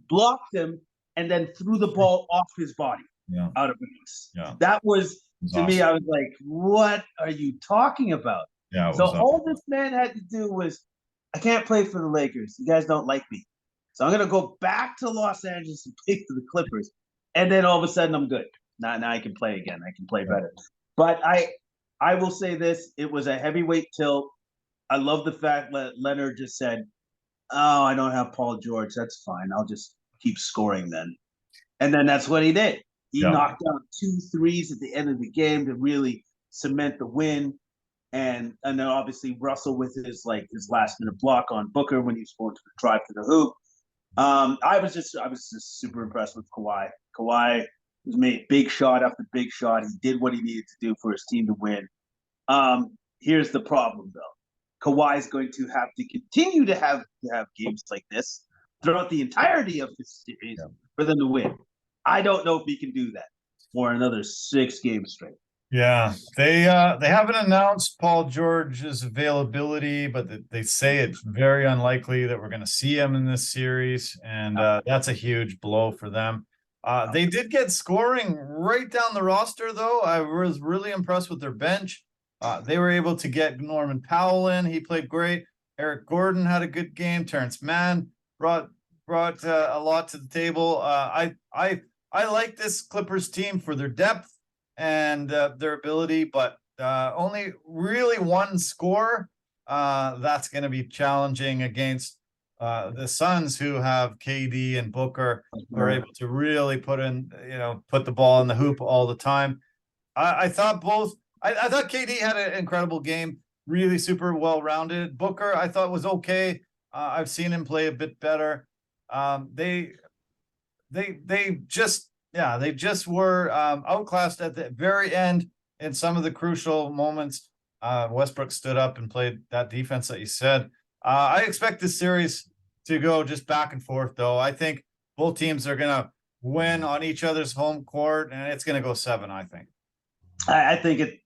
blocked him, and then threw the ball off his body out of bounds. That was to me, I was like, what are you talking about? So all this man had to do was, I can't play for the Lakers. You guys don't like me. So I'm going to go back to Los Angeles and play for the Clippers. And then all of a sudden I'm good. Now I can play again. I can play better. But I will say this. It was a heavyweight tilt. I love the fact that Leonard just said, oh, I don't have Paul George. That's fine. I'll just keep scoring then. And then that's what he did. He knocked down 2 threes at the end of the game to really cement the win. And then obviously Russell with his last minute block on Booker when he was going to drive to the hoop. I was just super impressed with Kawhi. Kawhi was made big shot after big shot. He did what he needed to do for his team to win. Here's the problem though. Kawhi is going to have to continue to have games like this throughout the entirety of this series for them to win. I don't know if he can do that for another 6 games straight. Yeah, they haven't announced Paul George's availability, but they say it's very unlikely that we're going to see him in this series, and that's a huge blow for them. They did get scoring right down the roster, though. I was really impressed with their bench. They were able to get Norman Powell in. He played great. Eric Gordon had a good game. Terrence Mann brought a lot to the table. I like this Clippers team for their depth and their ability, but only really one score. That's going to be challenging against the Suns, who have KD and Booker, who are able to really put the ball in the hoop all the time. I thought KD had an incredible game, really super well-rounded. Booker, I thought, was okay. I've seen him play a bit better. They just were outclassed at the very end in some of the crucial moments. Westbrook stood up and played that defense that you said. I expect this series to go just back and forth, though. I think both teams are going to win on each other's home court, and it's going to go 7, I think. I think it,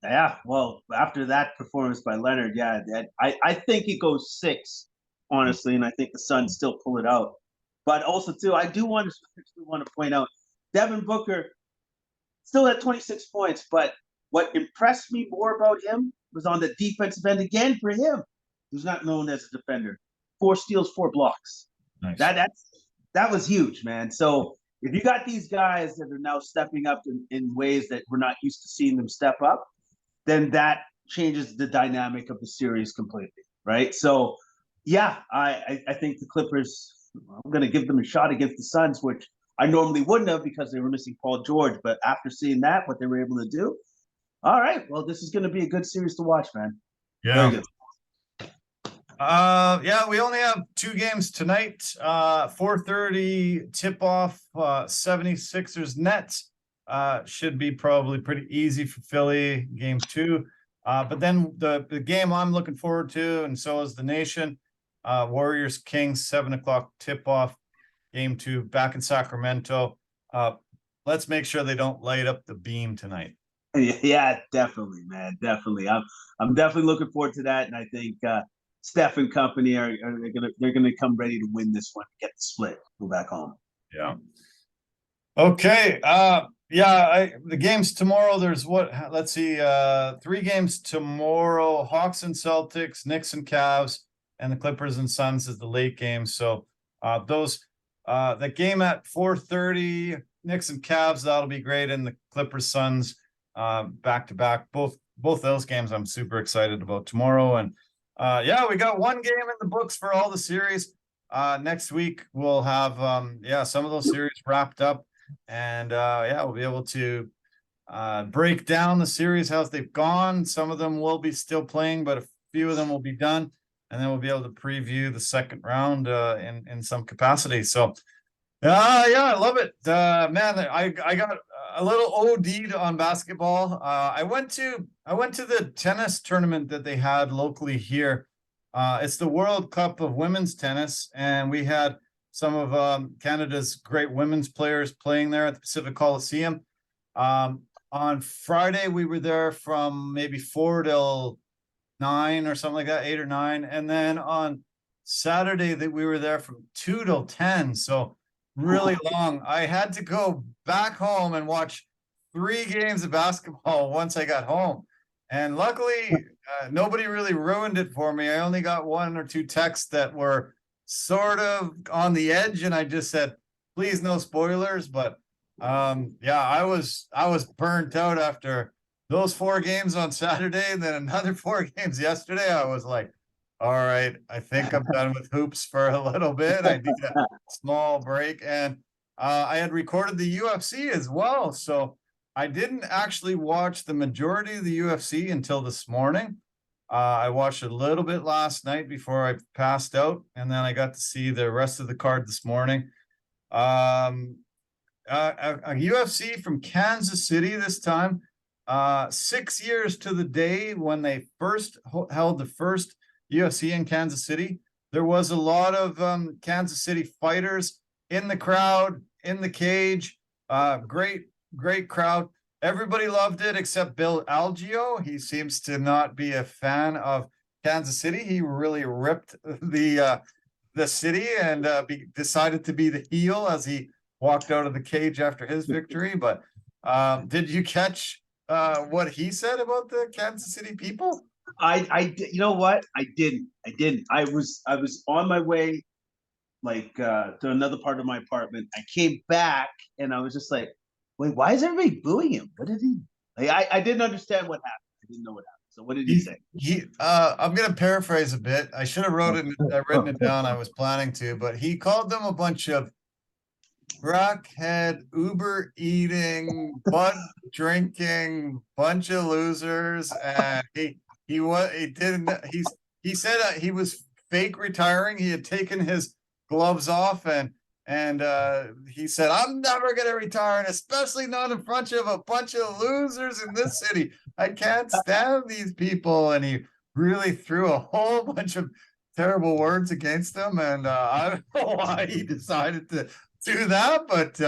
well, after that performance by Leonard, I think it goes 6, honestly, and I think the Suns still pull it out. But also, too, I do want to point out, Devin Booker still at 26 points, but what impressed me more about him was on the defensive end again for him, who's not known as a defender. 4 steals, 4 blocks. Nice. That was huge, man. So if you got these guys that are now stepping up in ways that we're not used to seeing them step up, then that changes the dynamic of the series completely, right? So, yeah, I think the Clippers, I'm going to give them a shot against the Suns, which I normally wouldn't have because they were missing Paul George. But after seeing that, what they were able to do, all right, well, this is going to be a good series to watch, man. Yeah. Very good. Yeah, we only have 2 games tonight. 4:30 tip-off, 76ers Nets. Should be probably pretty easy for Philly, game 2. But then the game I'm looking forward to, and so is the nation, Warriors Kings, 7:00 tip-off, game 2, back in Sacramento. Let's make sure they don't light up the beam tonight. Yeah, definitely, man. Definitely. I'm definitely looking forward to that. And I think Steph and company are gonna come ready to win this one, get the split, go back home. Yeah. Okay. The games tomorrow. There's let's see, 3 games tomorrow: Hawks and Celtics, Knicks and Cavs, and the Clippers and Suns is the late game. So the game at 4:30, Knicks and Cavs, that'll be great, and the Clippers Suns back to back. Both those games I'm super excited about tomorrow. And we got 1 game in the books for all the series. Next week we'll have some of those series wrapped up, and we'll be able to break down the series, how they've gone. Some of them will be still playing, but a few of them will be done, and then we'll be able to preview the second round in some capacity. So I love it. Man, I got a little OD'd on basketball. I went to the tennis tournament that they had locally here. It's the World Cup of Women's Tennis, and we had some of Canada's great women's players playing there at the Pacific Coliseum. On Friday, we were there from maybe 4 till 9 or something like that, 8 or 9. And then on Saturday, that we were there from 2 till 10. So really long. I had to go back home and watch 3 games of basketball once I got home. And luckily, nobody really ruined it for me. I only got 1 or 2 texts that were sort of on the edge, and I just said, please, no spoilers. But I was burnt out after those 4 games on Saturday, and then another 4 games yesterday. I was like, all right, I think I'm done with hoops for a little bit. I need a small break. And I had recorded the UFC as well, so I didn't actually watch the majority of the UFC until this morning. I watched a little bit last night before I passed out, and then I got to see the rest of the card this morning. A UFC from Kansas City this time. 6 years to the day when they first held the first UFC in Kansas City. There was a lot of Kansas City fighters in the crowd, in the cage. Great crowd. Everybody loved it except Bill Algeo. He seems to not be a fan of Kansas City. He really ripped the city and decided to be the heel as he walked out of the cage after his victory. But did you catch what he said about the Kansas City people? You know what? I didn't. I was on my way to another part of my apartment. I came back and I was just like, wait, why is everybody booing him? What did he? I didn't understand what happened. I didn't know what happened. So what did he say? I'm gonna paraphrase a bit. I should have written it down. I was planning to, but he called them a bunch of crackhead, Uber eating, bud drinking, bunch of losers, and he said he was fake retiring. He had taken his gloves off and he said, I'm never going to retire, and especially not in front of a bunch of losers in this city. I can't stand these people. And he really threw a whole bunch of terrible words against them. And I don't know why he decided to do that, but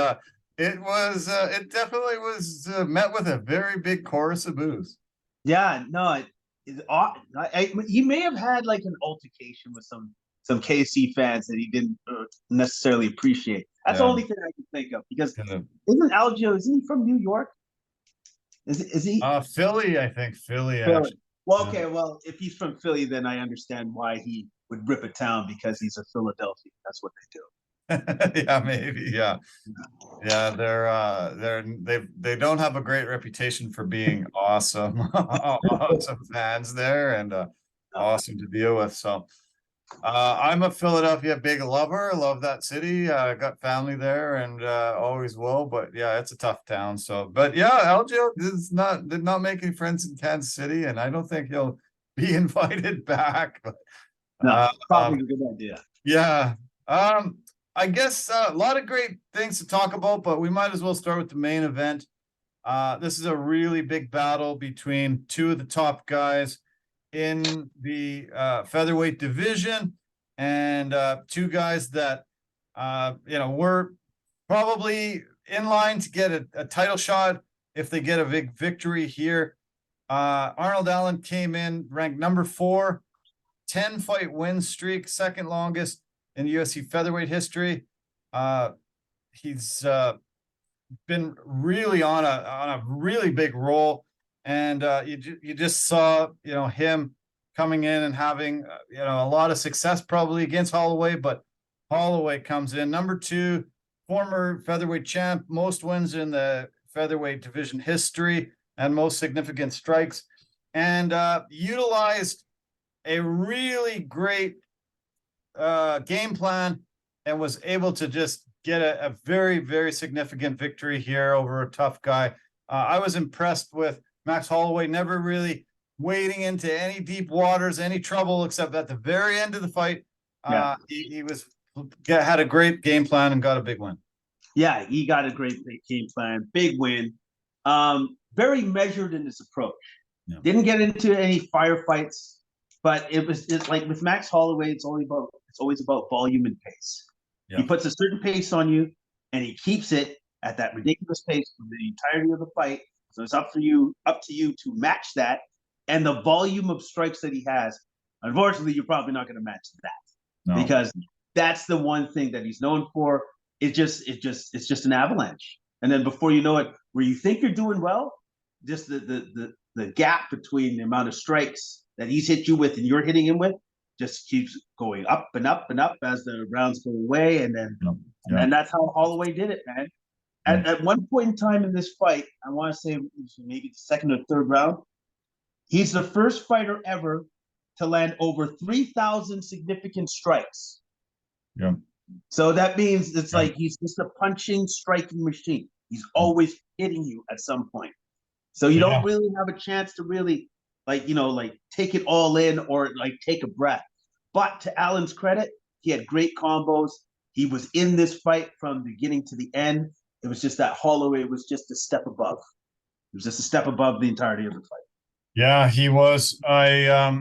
it definitely was met with a very big chorus of boos. Yeah, no, he may have had like an altercation with some KC fans that he didn't necessarily appreciate. That's the only thing I can think of, because isn't he from New York? Is he Philly, I think Philly Philly? actually. Well, Yeah. okay. Well, if he's from Philly, then I understand why he would rip a town because he's a Philadelphia. That's what they do. Yeah, maybe. Yeah. Yeah, they don't have a great reputation for being awesome, awesome fans there, and No. awesome to deal with. So I'm a Philadelphia big lover. Love that city. Got family there and always will. But yeah, it's a tough town. So, but yeah, Algio did not make any friends in Kansas City, and I don't think he'll be invited back. But, No, probably um, a good idea. yeah. Um, I guess a lot of great things to talk about, but we might as well start with the main event. This is a really big battle between two of the top guys in the featherweight division, and two guys that were probably in line to get a title shot if they get a big victory here. Arnold Allen came in ranked number 4, 10-fight win streak, second longest in UFC featherweight history. He's been really on a really big roll, and you just saw him coming in and having a lot of success probably against Holloway, but Holloway comes in number 2, former featherweight champ, most wins in the featherweight division history and most significant strikes, and utilized a really great game plan and was able to just get a very, very significant victory here over a tough guy. I was impressed with Max Holloway, never really wading into any deep waters, any trouble, except at the very end of the fight. He had a great game plan and got a big win. Yeah, he got a great game plan, big win. Very measured in his approach. Yeah. Didn't get into any firefights, but it's like with Max Holloway, it's always about volume and pace. Yeah. He puts a certain pace on you, and he keeps it at that ridiculous pace for the entirety of the fight. So it's up to you to match that, and the volume of strikes that he has. Unfortunately, you're probably not going to match that because that's the one thing that he's known for. It's just an avalanche, and then before you know it, where you think you're doing well, just the gap between the amount of strikes that he's hit you with and you're hitting him with just keeps going up and up and up as the rounds go away, and then and that's how Holloway did it, man. At one point in time in this fight, I want to say maybe the second or third round, he's the first fighter ever to land over 3,000 significant strikes. Yeah. So that means it's like he's just a punching, striking machine. He's always hitting you at some point. So you don't really have a chance to really take it all in or take a breath. But to Allen's credit, he had great combos. He was in this fight from the beginning to the end. It was just that Holloway was just a step above. It was just a step above the entirety of the fight. Yeah, he was. I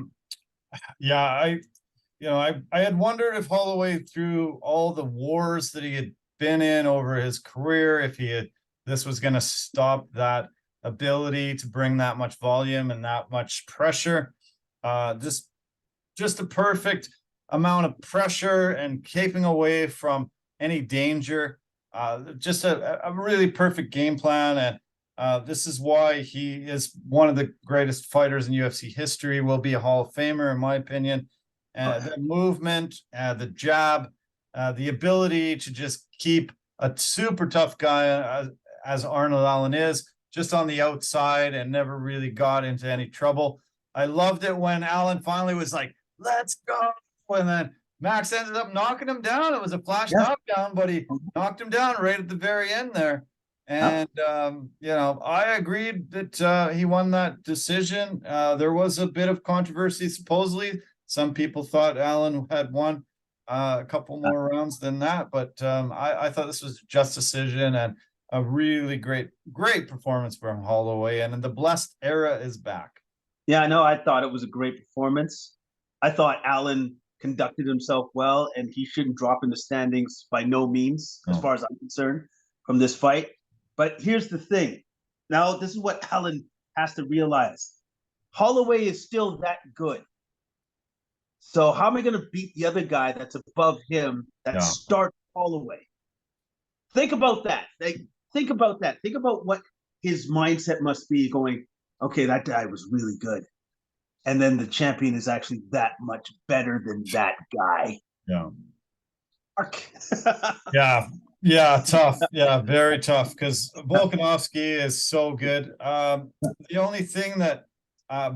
had wondered if Holloway, through all the wars that he had been in over his career, if this was going to stop that ability to bring that much volume and that much pressure. Just a perfect amount of pressure and keeping away from any danger. Just a really perfect game plan. And this is why he is one of the greatest fighters in UFC history, will be a Hall of Famer, in my opinion. The movement, the jab, the ability to just keep a super tough guy as Arnold Allen is, just on the outside and never really got into any trouble. I loved it when Allen finally was like, let's go. And then Max ended up knocking him down. It was a flash knockdown, but he knocked him down right at the very end there. And, I agreed that he won that decision. There was a bit of controversy, supposedly. Some people thought Allen had won a couple more rounds than that, but I thought this was a just decision and a really great performance from Holloway, and the blessed era is back. Yeah, no, I thought it was a great performance. I thought Allen conducted himself well, and he shouldn't drop in the standings by no means, as far as I'm concerned, from this fight. But here's the thing. Now, this is what Allen has to realize. Holloway is still that good. So how am I going to beat the other guy that's above him that starts Holloway? Think about that. Think about that. Think about what his mindset must be going, okay, that guy was really good. And then the champion is actually that much better than that guy. Yeah. Mark. Yeah, tough. Yeah, very tough because Volkanovski is so good. The only thing that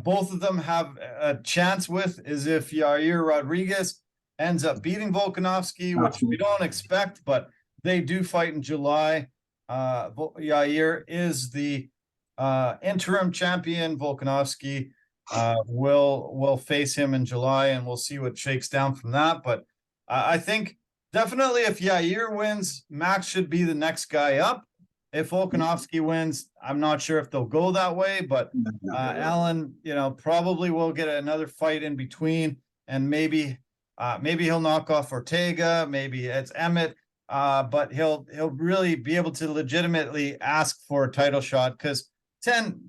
both of them have a chance with is if Yair Rodriguez ends up beating Volkanovski, which we don't expect, but they do fight in July. Yair is the interim champion. Volkanovski will face him in July, and we'll see what shakes down from that. But I think definitely if Yair wins, Max should be the next guy up. If Volkanovski wins, I'm not sure if they'll go that way, but Allen, probably will get another fight in between, and maybe he'll knock off Ortega, maybe it's Emmett, but he'll really be able to legitimately ask for a title shot because 10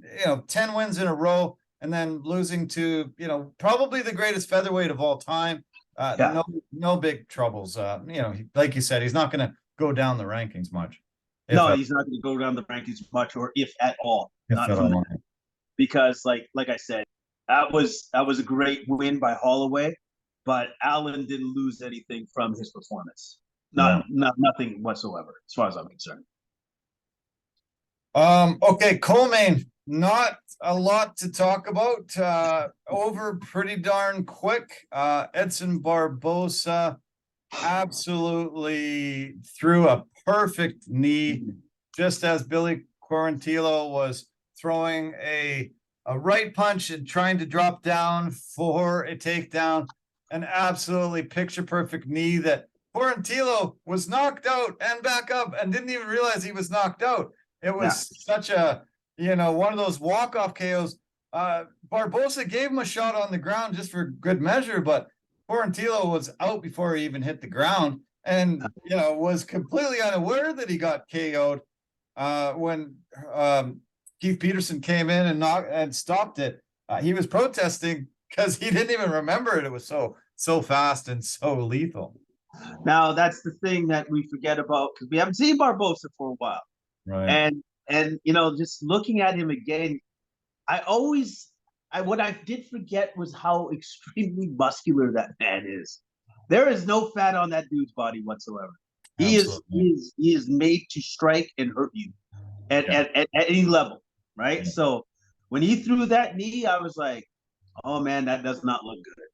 wins in a row and then losing to, probably the greatest featherweight of all time. No big troubles. Like you said, he's not going to go down the rankings much. No, he's not going to go down the rankings much, or if at all. Not from that. Because, like I said, that was a great win by Holloway, but Allen didn't lose anything from his performance. Nothing whatsoever, as far as I'm concerned. Okay, co-main, not a lot to talk about. Over pretty darn quick. Edson Barboza absolutely threw a perfect knee just as Billy Quarantillo was throwing a right punch and trying to drop down for a takedown. An absolutely picture perfect knee that Quarantillo was knocked out and back up and didn't even realize he was knocked out. It was such a, one of those walk-off KOs. Barboza gave him a shot on the ground just for good measure, but Quarantillo was out before he even hit the ground and, was completely unaware that he got KO'd when Keith Peterson came in and stopped it. He was protesting because he didn't even remember it. It was so fast and so lethal. Now, that's the thing that we forget about because we haven't seen Barboza for a while. Right. And just looking at him again, what I did forget was how extremely muscular that man is. There is no fat on that dude's body whatsoever. He is made to strike and hurt you at any level, right? Yeah. So when he threw that knee, I was like, oh man, that does not look good.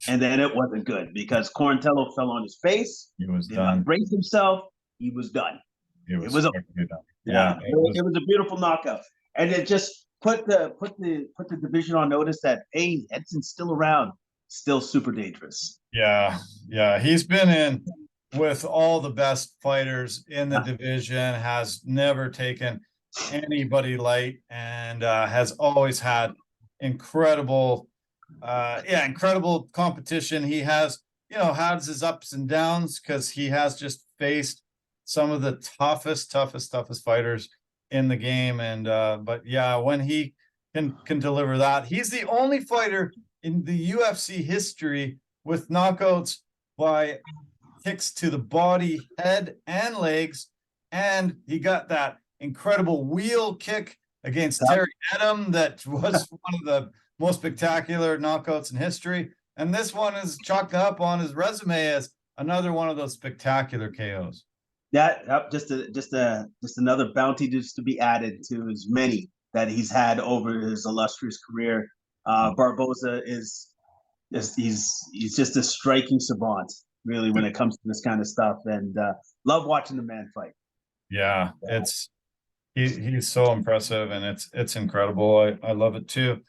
And then it wasn't good because Quarantillo fell on his face. He was did done. Not brace himself. He was done. It was done. Yeah, it was a beautiful knockout, and it just put the division on notice that hey, Edson's still around, still super dangerous. Yeah, he's been in with all the best fighters in the division, has never taken anybody light, and has always had incredible competition. He has has his ups and downs because he has just faced some of the toughest fighters in the game. And but yeah, when he can deliver that, he's the only fighter in the UFC history with knockouts by kicks to the body, head, and legs. And he got that incredible wheel kick against Terry Edom that was one of the most spectacular knockouts in history. And this one is chalked up on his resume as another one of those spectacular KOs. Yeah, just another bounty just to be added to as many that he's had over his illustrious career. Barboza he's just a striking savant, really, when it comes to this kind of stuff, and love watching the man fight. Yeah, he's so impressive, and it's incredible. I love it too.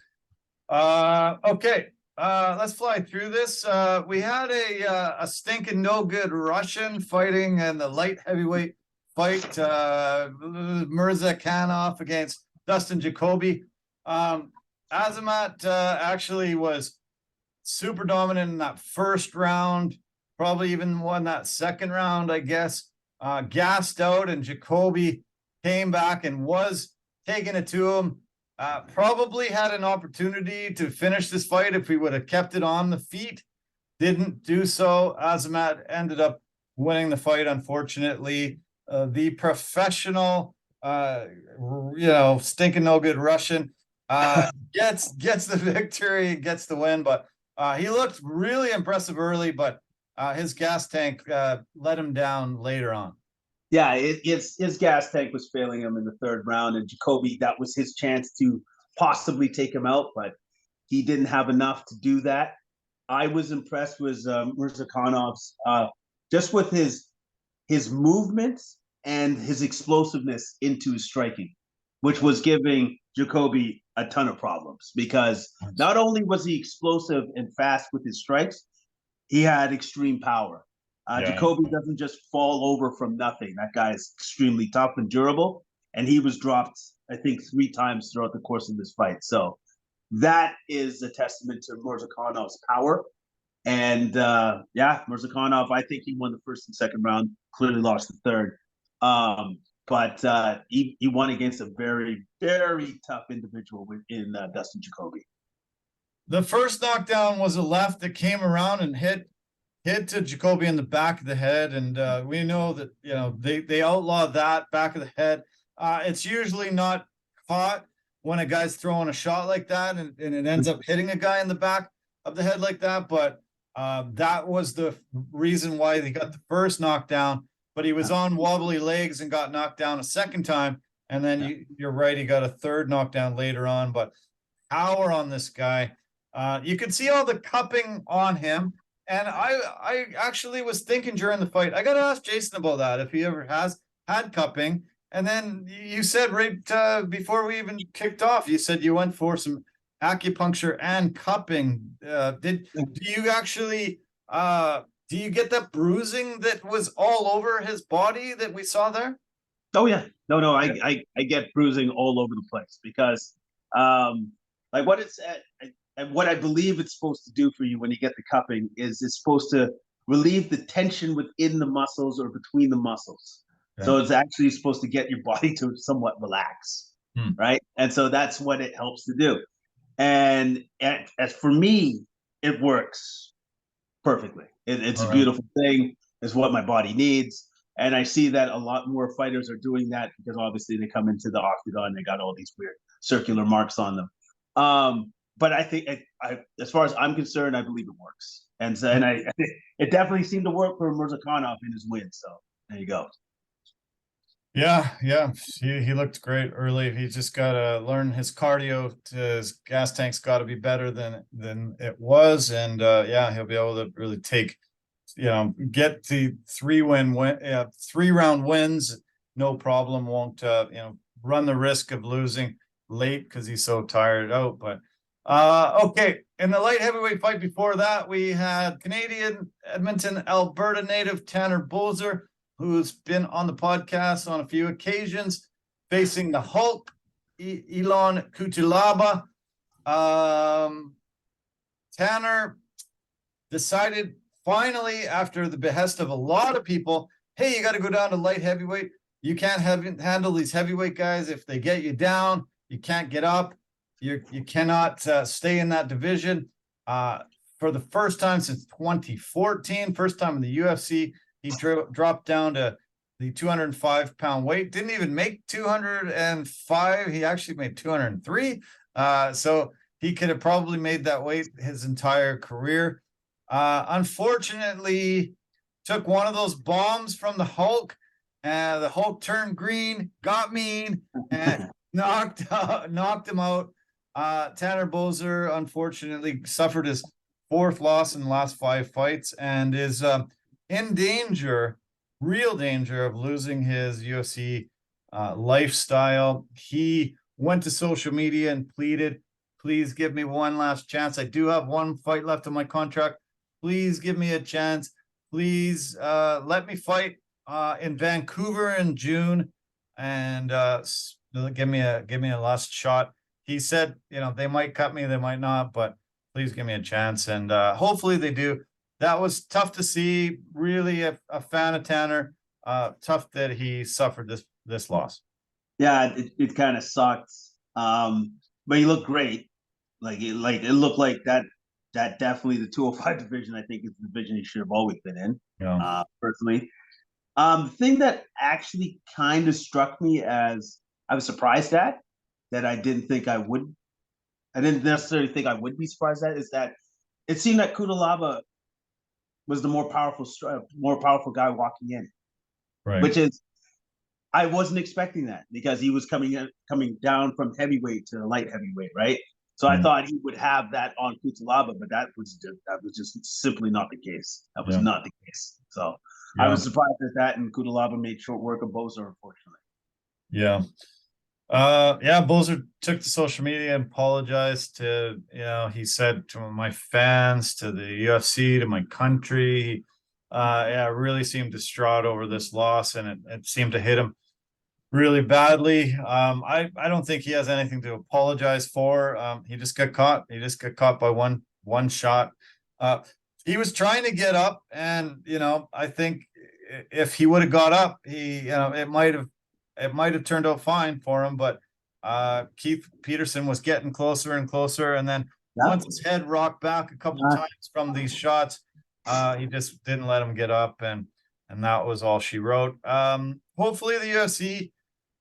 Okay. Let's fly through this. We had a stinking no good Russian fighting in the light heavyweight fight. Mirzakhanov against Dustin Jacoby. Azamat actually was super dominant in that first round. Probably even won that second round, I guess. Gassed out, and Jacoby came back and was taking it to him. Probably had an opportunity to finish this fight if we would have kept it on the feet. Didn't do so. Azamat ended up winning the fight, unfortunately. The professional stinking no good Russian, gets the victory, gets the win. But he looked really impressive early, but his gas tank let him down later on. Yeah, his gas tank was failing him in the third round, and Jacoby, that was his chance to possibly take him out, but he didn't have enough to do that. I was impressed with Murzakonov's just with his movement and his explosiveness into his striking, which was giving Jacoby a ton of problems because not only was he explosive and fast with his strikes, he had extreme power. Jacoby doesn't just fall over from nothing. That guy is extremely tough and durable, and he was dropped, I think, 3 times throughout the course of this fight. So that is a testament to Murzakonov's power. And Murzakanov, I think he won the first and second round, clearly lost the third. But he won against a very, very tough individual in Dustin Jacoby. The first knockdown was a left that came around and hit to Jacoby in the back of the head, and we know that they outlaw that back of the head. It's usually not caught when a guy's throwing a shot like that, and it ends up hitting a guy in the back of the head like that. But that was the reason why they got the first knockdown. But he was on wobbly legs and got knocked down a second time, and then you're right, he got a third knockdown later on. But power on this guy. You could see all the cupping on him. And I actually was thinking during the fight, I got to ask Jason about that, if he ever has had cupping. And then you said right before we even kicked off, you said you went for some acupuncture and cupping. Do you actually, do you get that bruising that was all over his body that we saw there? Oh, yeah. No, I get bruising all over the place because like what it's and what I believe it's supposed to do for you when you get the cupping is it's supposed to relieve the tension within the muscles or between the muscles. Okay. So it's actually supposed to get your body to somewhat relax, right? And so that's what it helps to do. And as for me, it works perfectly. It's a beautiful thing. It's what my body needs. And I see that a lot more fighters are doing that because obviously they come into the octagon, they got all these weird circular marks on them. But I think, as far as I'm concerned, I believe it works, and it definitely seemed to work for Murzakanov in his win. So there you go. Yeah, he looked great early. He just got to learn his cardio. His gas tank's got to be better than it was, and he'll be able to really get the 3-round wins, no problem. Won't run the risk of losing late because he's so tired out, but. Okay, in the light heavyweight fight before that, we had Canadian Edmonton, Alberta native Tanner Boser, who's been on the podcast on a few occasions, facing the Hulk, Elon Kutilaba. Tanner decided finally, after the behest of a lot of people, hey, you got to go down to light heavyweight. You can't handle these heavyweight guys. If they get you down, you can't get up. You cannot stay in that division. For the first time since 2014, first time in the UFC, he dropped down to the 205-pound weight. Didn't even make 205. He actually made 203. So he could have probably made that weight his entire career. Unfortunately, took one of those bombs from the Hulk. The Hulk turned green, got mean, and knocked him out. Tanner Boser unfortunately suffered his 4th loss in the last 5 fights and is in danger, real danger of losing his UFC lifestyle. He went to social media and pleaded, please give me one last chance. I do have 1 fight left on my contract. Please give me a chance. Please let me fight in Vancouver in June and give me a last shot. He said, they might cut me, they might not, but please give me a chance. And hopefully they do. That was tough to see. Really a fan of Tanner. Tough that he suffered this loss. Yeah, it kind of sucked. But he looked great. It looked like that definitely the 205 division, I think, is the division he should have always been in, personally. The thing that actually kind of struck me as I was surprised at, that I didn't necessarily think I would be surprised at, is that it seemed that Kudalaba was the more powerful guy walking in, Right. which is I wasn't expecting that because he was coming down from heavyweight to light heavyweight, right? So I Yeah. thought he would have that on Kutulaba, but that was just simply not the case. That was Yeah. not the case. So I Yeah. was surprised at that, and Kutulaba made short work of Bozo, unfortunately. Yeah. Yeah, Bozer took to social media and apologized to, he said to my fans, to the UFC, to my country. Yeah, really seemed distraught over this loss, and it seemed to hit him really badly. I don't think he has anything to apologize for. He just got caught. He just got caught by one shot. Uh, he was trying to get up, and I think if he would have got up, it might have turned out fine for him. But Keith Peterson was getting closer and closer, and then once his head rocked back a couple times from these shots, he just didn't let him get up, and that was all she wrote. Hopefully the UFC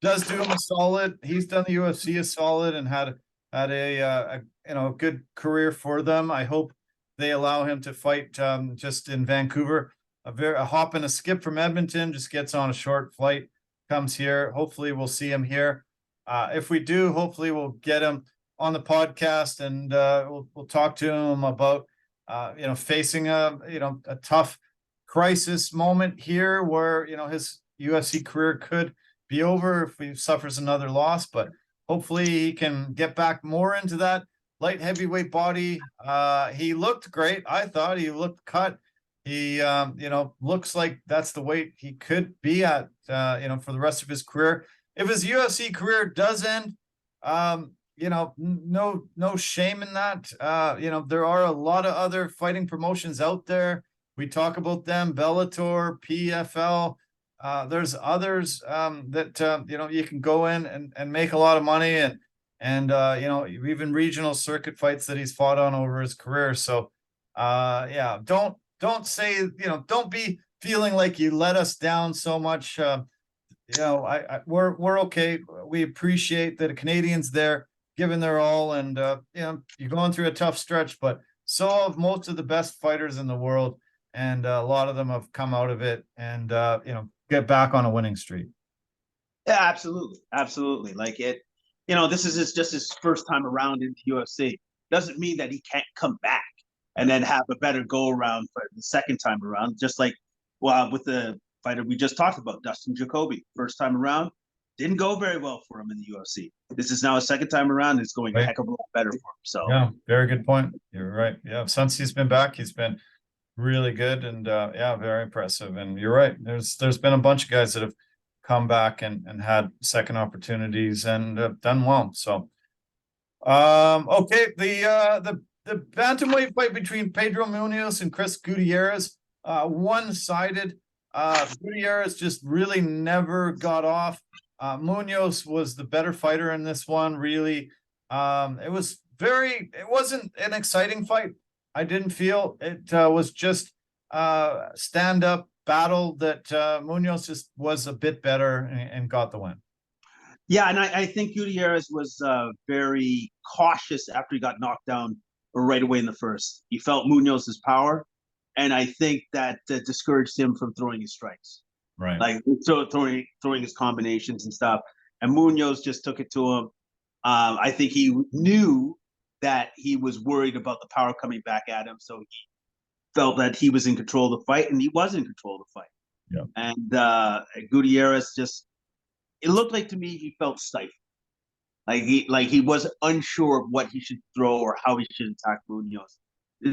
does do him a solid. He's done the UFC a solid and had a good career for them. I hope they allow him to fight just in Vancouver. A hop and a skip from Edmonton, just gets on a short flight, comes here. Hopefully we'll see him here. If we do, hopefully we'll get him on the podcast, and we'll talk to him about facing a tough crisis moment here where his UFC career could be over if he suffers another loss, but hopefully he can get back more into that light heavyweight body. He looked great. I thought he looked cut. He looks like that's the weight he could be at for the rest of his career. If his UFC career does end, no shame in that. There are a lot of other fighting promotions out there. We talk about them: Bellator, PFL. There's others that you can go in and make a lot of money, and even regional circuit fights that he's fought on over his career. So yeah, don't say, don't be feeling like you let us down so much. We're okay. We appreciate that the Canadians there giving their all, and you're going through a tough stretch, but so have most of the best fighters in the world, and a lot of them have come out of it and get back on a winning streak. Yeah, absolutely, absolutely. Like this is just his first time around in the UFC. Doesn't mean that he can't come back and then have a better go around for the second time around. Just like with the fighter we just talked about, Dustin Jacoby, first time around, didn't go very well for him in the UFC. This is now a second time around. It's going a heck of a lot better for him. So yeah, very good point. You're right. Yeah, since he's been back, he's been really good, and very impressive. And you're right. There's been a bunch of guys that have come back and had second opportunities and done well. So okay, the bantamweight fight between Pedro Munoz and Chris Gutierrez, one-sided. Gutierrez just really never got off. Munoz was the better fighter in this one, really. It wasn't an exciting fight. I didn't feel it was just stand-up battle that Munoz just was a bit better and got the win. Yeah, and I think Gutierrez was very cautious after he got knocked down right away in the first. He felt Munoz's power, and I think that discouraged him from throwing his strikes. Right. Like throwing his combinations and stuff. And Munoz just took it to him. I think he knew that he was worried about the power coming back at him, so he felt that he was in control of the fight, and he was in control of the fight. Yeah. And Gutierrez it looked like to me he felt stifled. Like he was unsure of what he should throw or how he should attack Munoz,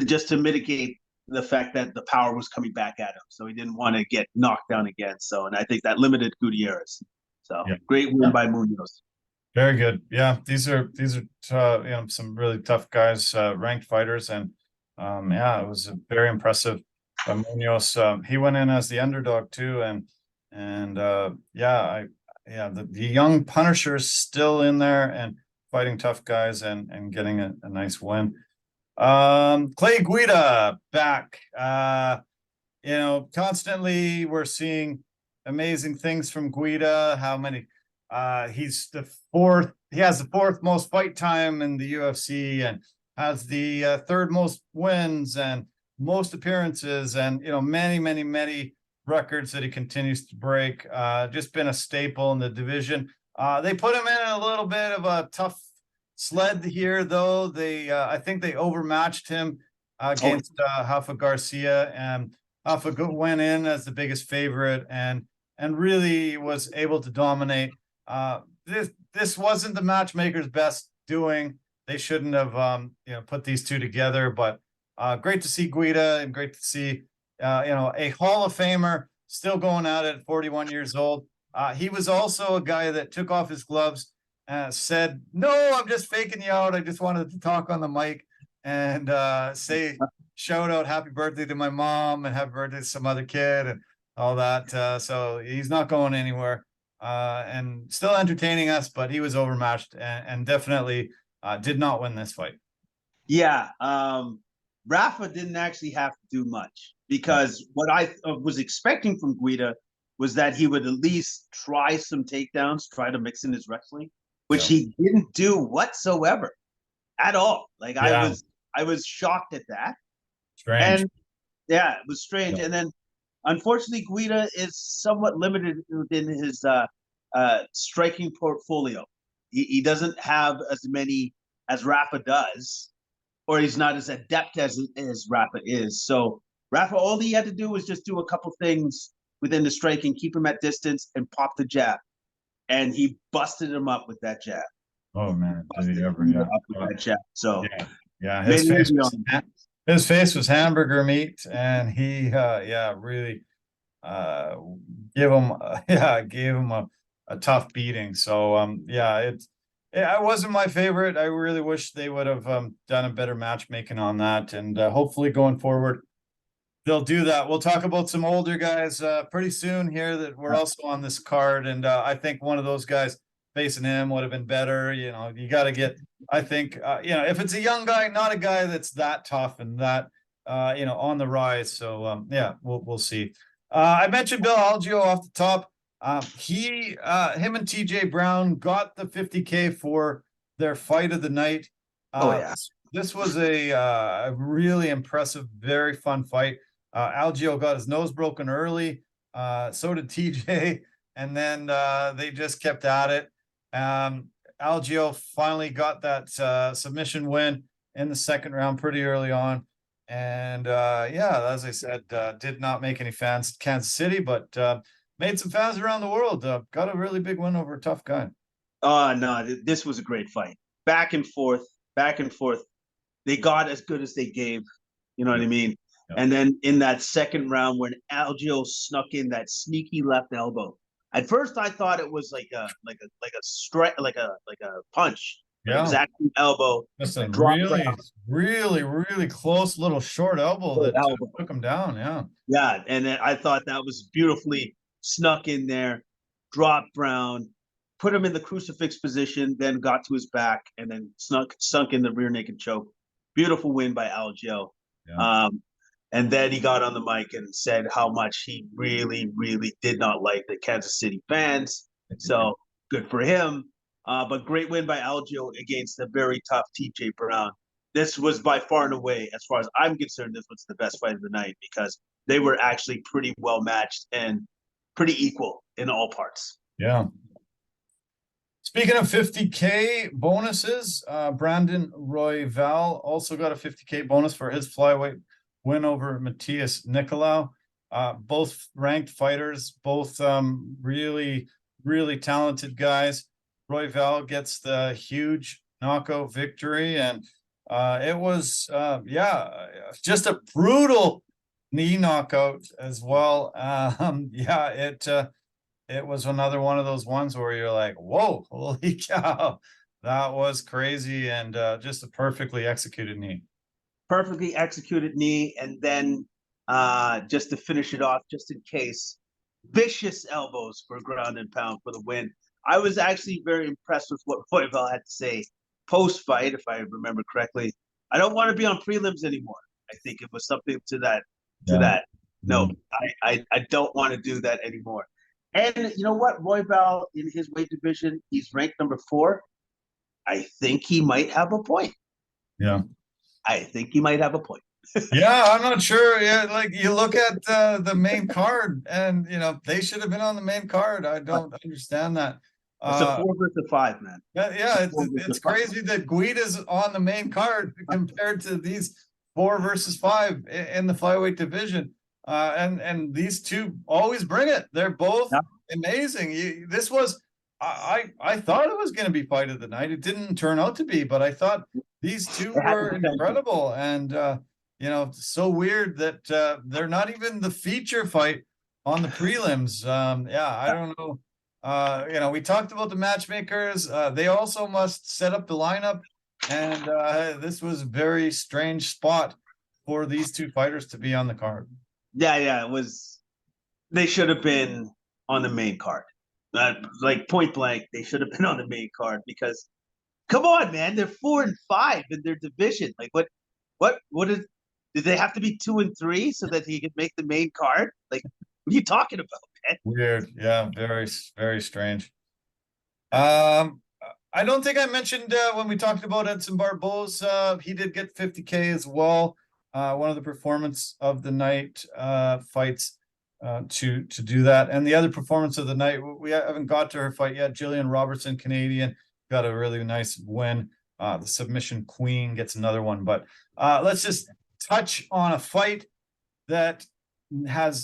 just to mitigate the fact that the power was coming back at him. So he didn't want to get knocked down again. So, and I think that limited Gutierrez. So great win by Munoz. Very good. Yeah, these are some really tough guys, ranked fighters, and it was very impressive by Munoz. He went in as the underdog too, and the young Punisher's still in there and fighting tough guys and getting a nice win. Clay Guida back. Constantly we're seeing amazing things from Guida. How many? He's the fourth. He has the fourth most fight time in the UFC, and has the third most wins and most appearances, and many records that he continues to break. Just been a staple in the division. They put him in a little bit of a tough sled here, though. I think they overmatched him against Rafa Garcia, and Rafa went in as the biggest favorite and really was able to dominate. This wasn't the matchmaker's best doing. They shouldn't have put these two together, but great to see Guida, and great to see a Hall of Famer still going at it at 41 years old. He was also a guy that took off his gloves and said, "No, I'm just faking you out. I just wanted to talk on the mic and shout out happy birthday to my mom and happy birthday to some other kid and all that." So he's not going anywhere, and still entertaining us, but he was overmatched and definitely did not win this fight. Yeah. Rafa didn't actually have to do much, because what I was expecting from Guida was that he would at least try some takedowns, try to mix in his wrestling, which he didn't do whatsoever at all. Like I was shocked at that. Strange. And yeah, it was strange. Yeah. And then unfortunately Guida is somewhat limited within his striking portfolio. He doesn't have as many as Rafa does, or he's not as adept as Rafa is. So Rafa, all he had to do was just do a couple things within the striking, keep him at distance, and pop the jab. And he busted him up with that jab. Oh man, did he ever? Yeah. Up with that jab. So yeah. His face was hamburger meat, and he really gave him a tough beating. So it wasn't my favorite. I really wish they would have done a better matchmaking on that, and hopefully going forward they'll do that. We'll talk about some older guys pretty soon here that were also on this card, and I think one of those guys facing him would have been better. You got to get. I think if it's a young guy, not a guy that's that tough and that on the rise. So we'll see. I mentioned Bill Algeo off the top. Him and TJ Brown got the $50K for their fight of the night. This was a really impressive, very fun fight. Algeo got his nose broken early. So did TJ. And then they just kept at it. Algeo finally got that submission win in the second round pretty early on. And as I said, did not make any fans in Kansas City, but made some fans around the world. Got a really big win over a tough guy. Oh, no, this was a great fight. Back and forth. They got as good as they gave. You know what I mean? Yeah. And then in that second round, when Algeo snuck in that sneaky left elbow, at first I thought it was like a strike, like a punch. Yeah. It was actually an elbow. Just a really close little short elbow that took him down. Yeah. Yeah, and I thought that was beautifully snuck in there, dropped Brown, put him in the crucifix position, then got to his back, and then sunk in the rear naked choke. Beautiful win by Algeo. Yeah. And then he got on the mic and said how much he really did not like the Kansas City fans. So good for him. But great win by Algeo against a very tough TJ Brown. This was by far and away, as far as I'm concerned, this was the best fight of the night, because they were actually pretty well matched and pretty equal in all parts. Yeah. Speaking of 50K bonuses, Brandon Royval also got a 50K bonus for his flyweight win over Matthias Nicolau. Both ranked fighters, both really talented guys. Royval gets the huge knockout victory, and it was just a brutal knee knockout as well. It was another one of those ones where you're like, whoa, holy cow, that was crazy, and just a perfectly executed knee. Perfectly executed knee, and then just to finish it off, just in case, vicious elbows for ground and pound for the win. I was actually very impressed with what Royval had to say post-fight, if I remember correctly. I don't want to be on prelims anymore. I think it was something to that. No, I don't want to do that anymore. And you know what? Roybal in his weight division, he's ranked number 4. I think he might have a point. Yeah. I think he might have a point. Yeah, I'm not sure. Yeah, like you look at the main card, and they should have been on the main card. I don't understand that. It's a 4 versus 5, man. Yeah, It's it's crazy that Guida's on the main card compared to these 4 versus 5 in the flyweight division. And these two always bring it. They're both amazing. This was I thought it was going to be fight of the night. It didn't turn out to be, but I thought these two were incredible. And so weird that they're not even the feature fight on the prelims. Yeah, I don't know. We talked about the matchmakers. They also must set up the lineup, and this was a very strange spot for these two fighters to be on the card. Yeah, it was. They should have been on the main card. Like point blank, they should have been on the main card because, come on, man, they're 4 and 5 in their division. Like, what is? Did they have to be 2 and 3 so that he could make the main card? Like, what are you talking about, man? Weird, yeah, very, very strange. I don't think I mentioned when we talked about Edson Barboza, he did get 50K as well. One of the performance of the night fights to do that. And the other performance of the night, we haven't got to her fight yet. Jillian Robertson, Canadian, got a really nice win. The submission queen gets another one. But let's just touch on a fight that had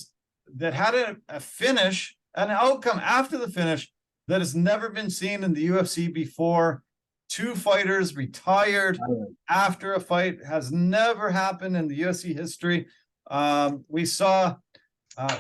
a finish, an outcome after the finish that has never been seen in the UFC before. 2 fighters retired after a fight has never happened in the UFC history. We saw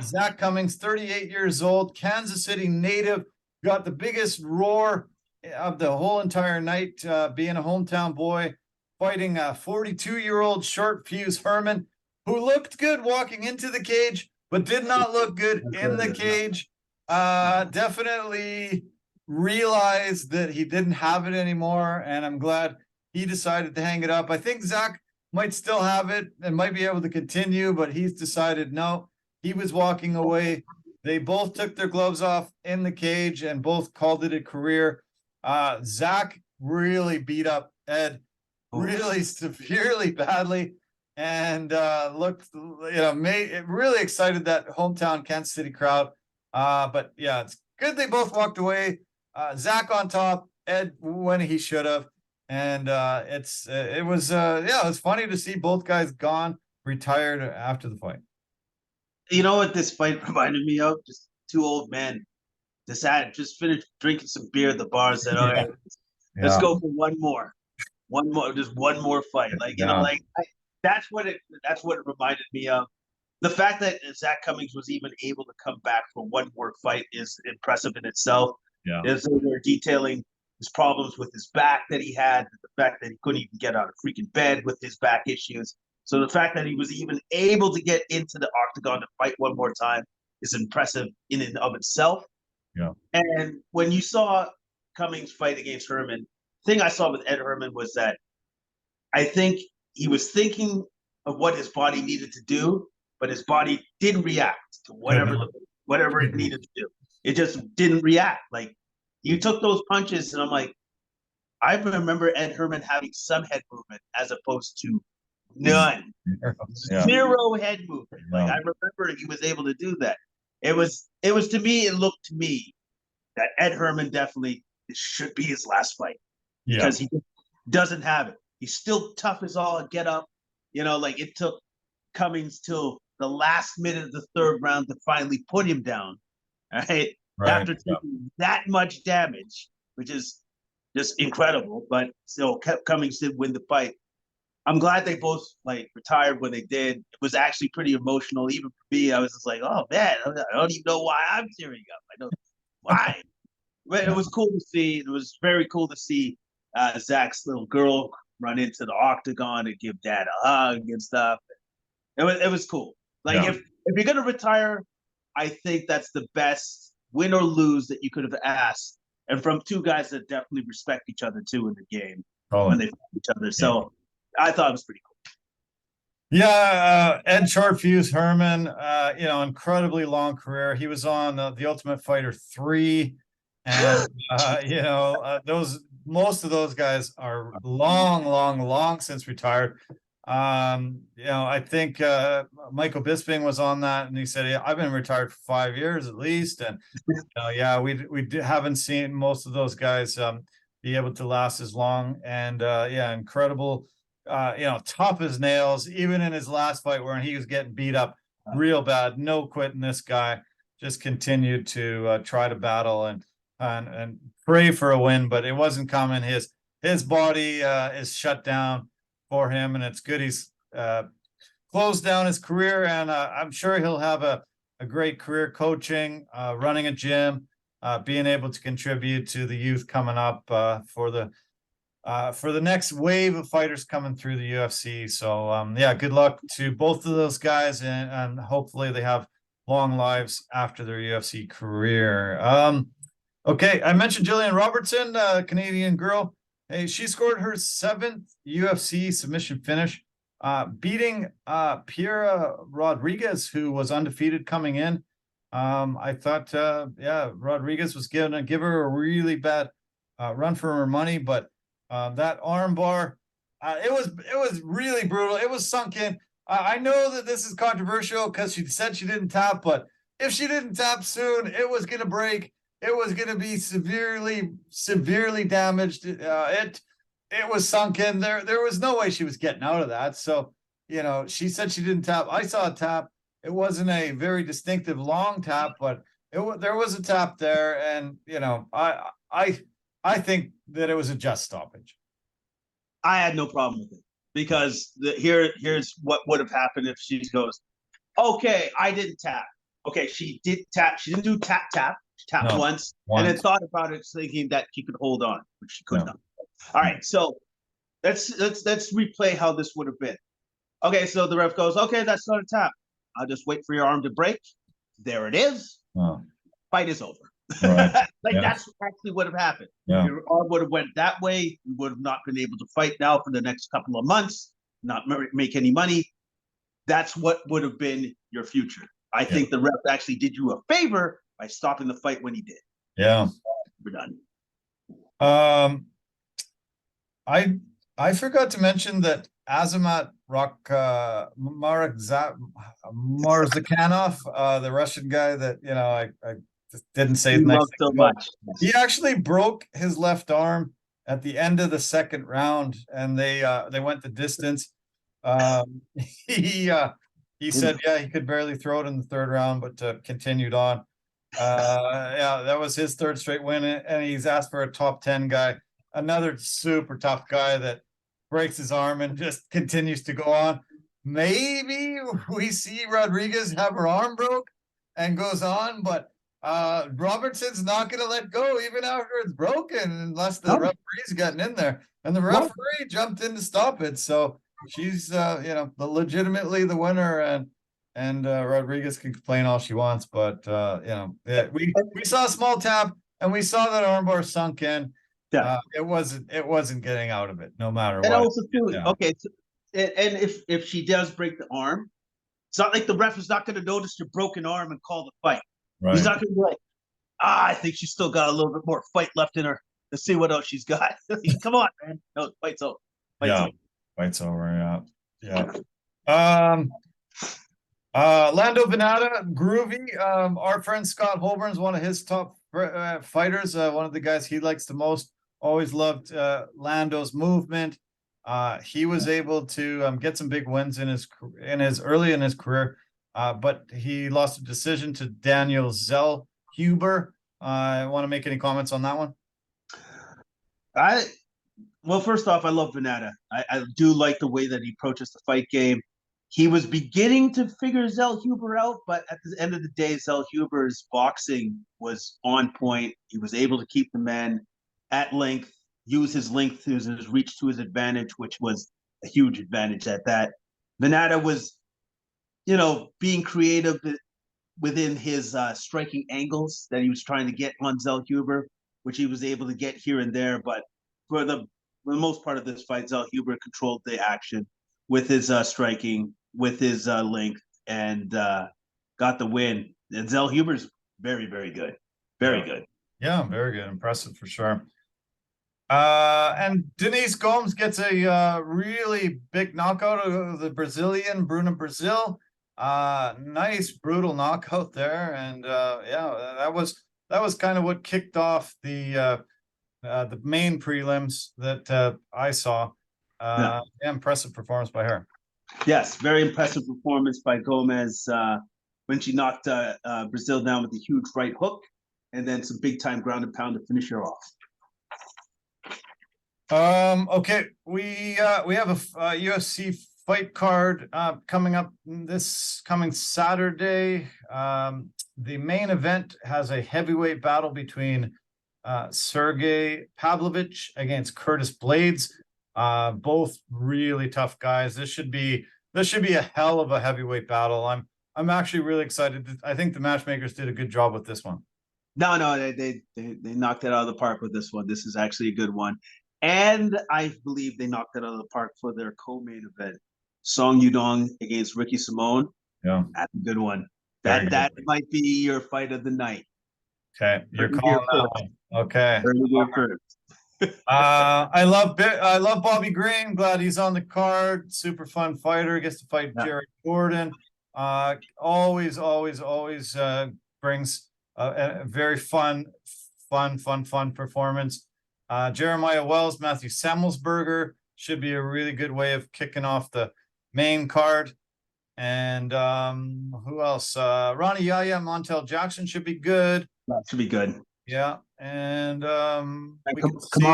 Zach Cummings, 38 years old, Kansas City native, got the biggest roar of the whole entire night, being a hometown boy, fighting a 42-year-old short fuse Herman, who looked good walking into the cage, but did not look good in the cage. Definitely realized that he didn't have it anymore, and I'm glad he decided to hang it up. I think Zach might still have it and might be able to continue, but he's decided no, he was walking away. They both took their gloves off in the cage and both called it a career. Zach really beat up Ed really severely badly, and looked, really excited that hometown Kansas City crowd. But yeah, it's good they both walked away. Zach on top, Ed when he should have, and it was funny to see both guys gone, retired after the fight. You know what this fight reminded me of? Just 2 old men. Just finished drinking some beer at the bar. Said, "All right, let's go for one more, just one more fight." Like that's what it reminded me of. The fact that Zach Cummings was even able to come back for one more fight is impressive in itself. Yeah, as they were detailing his problems with his back that he had, the fact that he couldn't even get out of freaking bed with his back issues. So the fact that he was even able to get into the octagon to fight one more time is impressive in and of itself. Yeah. And when you saw Cummings fight against Herman, the thing I saw with Ed Herman was that I think he was thinking of what his body needed to do, but his body did react to whatever it needed to do. It just didn't react. Like, you took those punches, and I'm like, I remember Ed Herman having some head movement as opposed to none. Zero head movement. Like, I remember he was able to do that. It looked to me that Ed Herman definitely, this should be his last fight. Because he doesn't have it. He's still tough as all get up. Like, it took Cummings till the last minute of the 3rd round to finally put him down. Right? After taking that much damage, which is just incredible. But still, Cummings did win the fight. I'm glad they both retired when they did. It was actually pretty emotional. Even for me, I was just like, oh man, I don't even know why I'm tearing up. I don't why. But it was cool to see. It was very cool to see Zach's little girl run into the octagon and give dad a hug and stuff. It was cool. If you're gonna retire, I think that's the best win or lose that you could have asked, and from 2 guys that definitely respect each other too in the game when they fight each other. So I thought it was pretty cool. Yeah, Ed Shortfuse Herman, incredibly long career. He was on The Ultimate Fighter 3, and those most of those guys are long, long, long since retired. I think Michael Bisping was on that, and he said, yeah, I've been retired for 5 years at least, and yeah, haven't seen most of those guys be able to last as long, and yeah, incredible. Tough as nails, even in his last fight where he was getting beat up real bad. No quitting. This guy just continued to try to battle and pray for a win, but it wasn't coming. His body is shut down for him, and it's good he's closed down his career, and I'm sure he'll have a great career coaching, running a gym, being able to contribute to the youth coming up for the next wave of fighters coming through the UFC. So yeah, good luck to both of those guys, and hopefully they have long lives after their UFC career. Okay, I mentioned Jillian Robertson, Canadian girl. Hey, she scored her 7th UFC submission finish, beating Piera Rodriguez, who was undefeated coming in. I thought, yeah, Rodriguez was going to give her a really bad run for her money, but that arm bar, it was really brutal. It was sunk in. I know that this is controversial because she said she didn't tap, but if she didn't tap soon, it was going to break. It was going to be severely damaged. It was sunk in. There was no way she was getting out of that. So, she said she didn't tap. I saw a tap. It wasn't a very distinctive long tap, but there was a tap there, and I think that it was a just stoppage. I had no problem with it because here's what would have happened if she goes, okay, I didn't tap. Okay, she did tap. She didn't do tap. She tapped once, and then thought about it, thinking that she could hold on, which she could not. All right, so let's replay how this would have been. Okay, so the ref goes, okay, that's not a tap. I'll just wait for your arm to break. There it is. Fight is over. Right. That's actually what have happened. Yeah. Your arm would have went that way. You would have not been able to fight now for the next couple of months, not make any money. That's what would have been your future. I think the ref actually did you a favor by stopping the fight when he did. Yeah. We're done. I forgot to mention that Azamat Marzakhanov, the Russian guy that I just didn't say his name so much. He actually broke his left arm at the end of the second round, and they went the distance. He said, yeah, he could barely throw it in the third round, but continued on. Yeah, that was his third straight win, and he's asked for a top 10 guy, another super tough guy that breaks his arm and just continues to go on. Maybe we see Rodriguez have her arm broke and goes on, but Robertson's not going to let go even after it's broken unless the referee's gotten in there, and the referee jumped in to stop it. So she's legitimately the winner, and Rodriguez can complain all she wants, but we saw a small tap, and we saw that armbar sunk in. Yeah, it wasn't getting out of it, no matter what. And also too, okay, so, and if she does break the arm, it's not like the ref is not going to notice your broken arm and call the fight. Right. He's not going to be like, I think she's still got a little bit more fight left in her. Let's see what else she's got. Come on, man. No, fight's over. Fight's over. Yeah. Lando Venata, groovy. Our friend Scott Holburn's one of his top fighters. One of the guys he likes the most. Always loved Lando's movement. He was able to get some big wins in his early in his career, but he lost a decision to Daniel Zellhuber. Want to make any comments on that one? Well, first off, I love Venata. I do like the way that he approaches the fight game. He was beginning to figure Zellhuber out, but at the end of the day, Zellhuber's boxing was on point. He was able to keep the man at length, use his length, his reach to his advantage, which was a huge advantage at that. Venata was, being creative within his striking angles that he was trying to get on Zellhuber, which he was able to get here and there. But for the most part of this fight, Zellhuber controlled the action. with his striking, with his length, and got the win. And Zell Huber's very, very good. Very good. Yeah, very good. Impressive for sure. And Denise Gomes gets a really big knockout of the Brazilian, Bruna Brazil. Nice, brutal knockout there. And yeah, that was kind of what kicked off the main prelims that I saw. Yeah, impressive performance by her. Yes, very impressive performance by Gomez when she knocked Brazil down with a huge right hook, and then some big time ground and pound to finish her off. Okay, we have a UFC fight card coming up this coming Saturday. The main event has a heavyweight battle between Sergey Pavlovich against Curtis Blades. Both really tough guys. This should be a hell of a heavyweight battle. I'm actually really excited. I think the matchmakers did a good job with this one. No, they knocked it out of the park with this one. This is actually a good one. And I believe they knocked it out of the park for their co-main event. Song Yudong against Ricky Simone. Yeah. That's a good one. That might be your fight of the night. Okay. You're calling that one. Okay. I love Bobby Green. Glad he's on the card. Super fun fighter. Gets to fight Jared Gordon. Always brings a very fun performance. Jeremiah Wells, Matthew Samuelsberger should be a really good way of kicking off the main card. And who else? Ronnie Yaya, Montel Jackson should be good. That should be good. Yeah. And we can see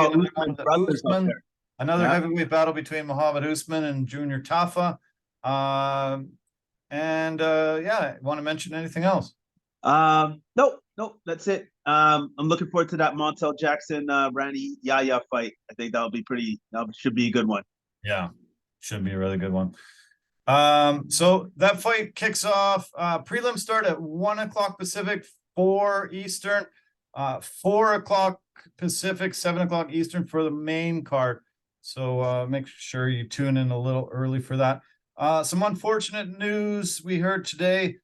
another heavyweight battle between Muhammad Usman and Junior Tafa. Yeah, want to mention anything else? Nope, that's it. I'm looking forward to that Montel Jackson Randy Yaya fight. I think that should be a good one. Yeah, should be a really good one. So that fight kicks off. Prelims start at 1 o'clock Pacific, 4 Eastern, 4 o'clock Pacific, 7 o'clock Eastern for the main card. So make sure you tune in a little early for that. Some unfortunate news we heard today.